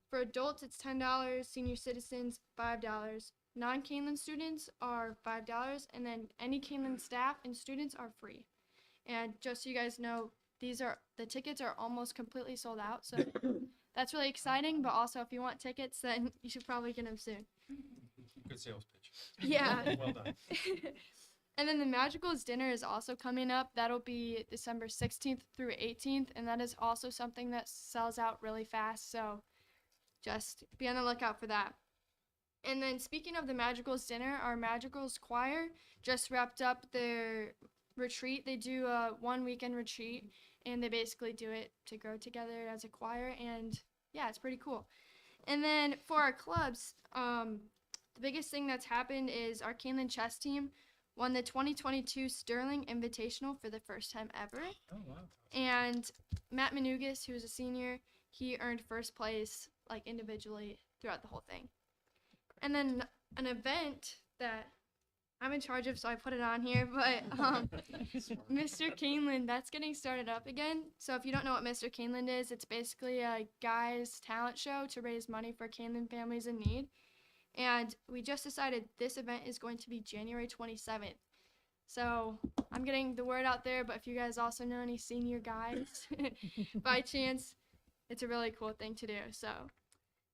for adults it's $10, senior citizens $5, non-Kaneland students are $5, and then any Kaneland staff and students are free. And just so you guys know, the tickets are almost completely sold out, so that's really exciting. But also, if you want tickets, then you should probably get them soon. Good sales pitch. Yeah. Well done. And then the Magicals dinner is also coming up. That'll be December 16th through 18th, and that is also something that sells out really fast. So just be on the lookout for that. And then speaking of the Magicals dinner, our Magicals choir just wrapped up their retreat. They do a 1 weekend retreat, and they basically do it to grow together as a choir, and yeah, it's pretty cool. And then for our clubs, the biggest thing that's happened is our Kaneland chess team won the 2022 Sterling Invitational for the first time ever. Oh, wow. And Matt Manugas, who is a senior, he earned first place like individually throughout the whole thing. And then an event that I'm in charge of, so I put it on here, but Mr. Kaneland, that's getting started up again. So if you don't know what Mr. Kaneland is, it's basically a guys' talent show to raise money for Kaneland families in need. And we just decided this event is going to be January 27th. So I'm getting the word out there, but if you guys also know any senior guys, by chance, it's a really cool thing to do. So,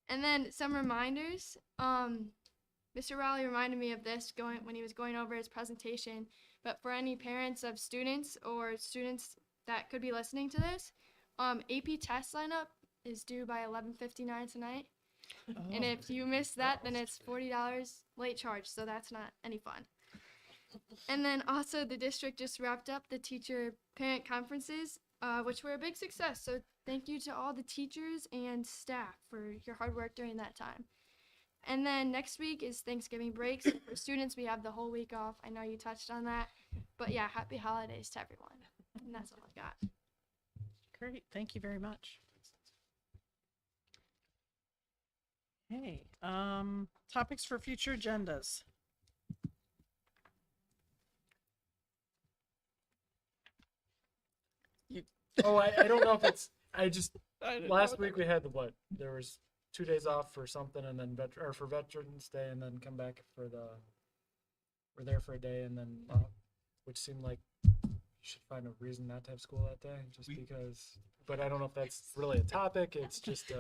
and then some reminders. Mr. Rowley reminded me of this when he was going over his presentation, but for any parents of students or students that could be listening to this, AP test lineup is due by 11:59 tonight. And if you miss that, then it's $40 late charge, so that's not any fun. And then also the district just wrapped up the teacher parent conferences, which were a big success. So thank you to all the teachers and staff for your hard work during that time. And then next week is Thanksgiving break. So for students, we have the whole week off. I know you touched on that. But yeah, happy holidays to everyone. And that's all I got. Great, thank you very much. Hey, topics for future agendas. Oh, I don't know if it's, last week we had there was 2 days off for something, and then for Veterans Day, and then come back we're there for a day, and then, which seemed like you should find a reason not to have school that day, because, but I don't know if that's really a topic, it's just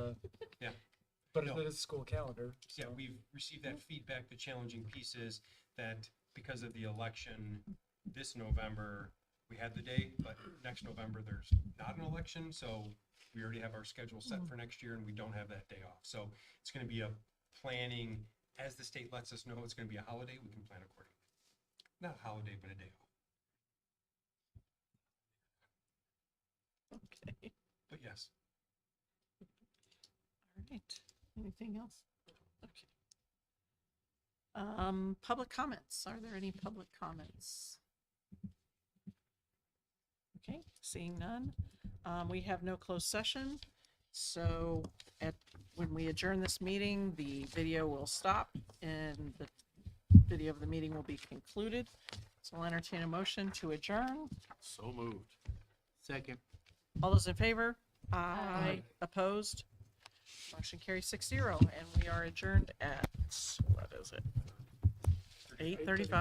Yeah. But No. it is school calendar. Yeah, we've received that feedback. The challenging piece is that because of the election this November, we had the date, but next November, there's not an election, so we already have our schedule set for next year, and we don't have that day off. So it's going to be a planning, as the state lets us know it's going to be a holiday, we can plan accordingly. Not a holiday, but a day off. Okay, But yes. all right. Anything else? Okay. Public comments. Are there any public comments? Okay, seeing none. We have no closed session. So when we adjourn this meeting, the video will stop and the video of the meeting will be concluded. So I'll entertain a motion to adjourn. So moved. Second. All those in favor? Aye. Opposed? Motion carries 6-0, and we are adjourned at, what is it? 8:35.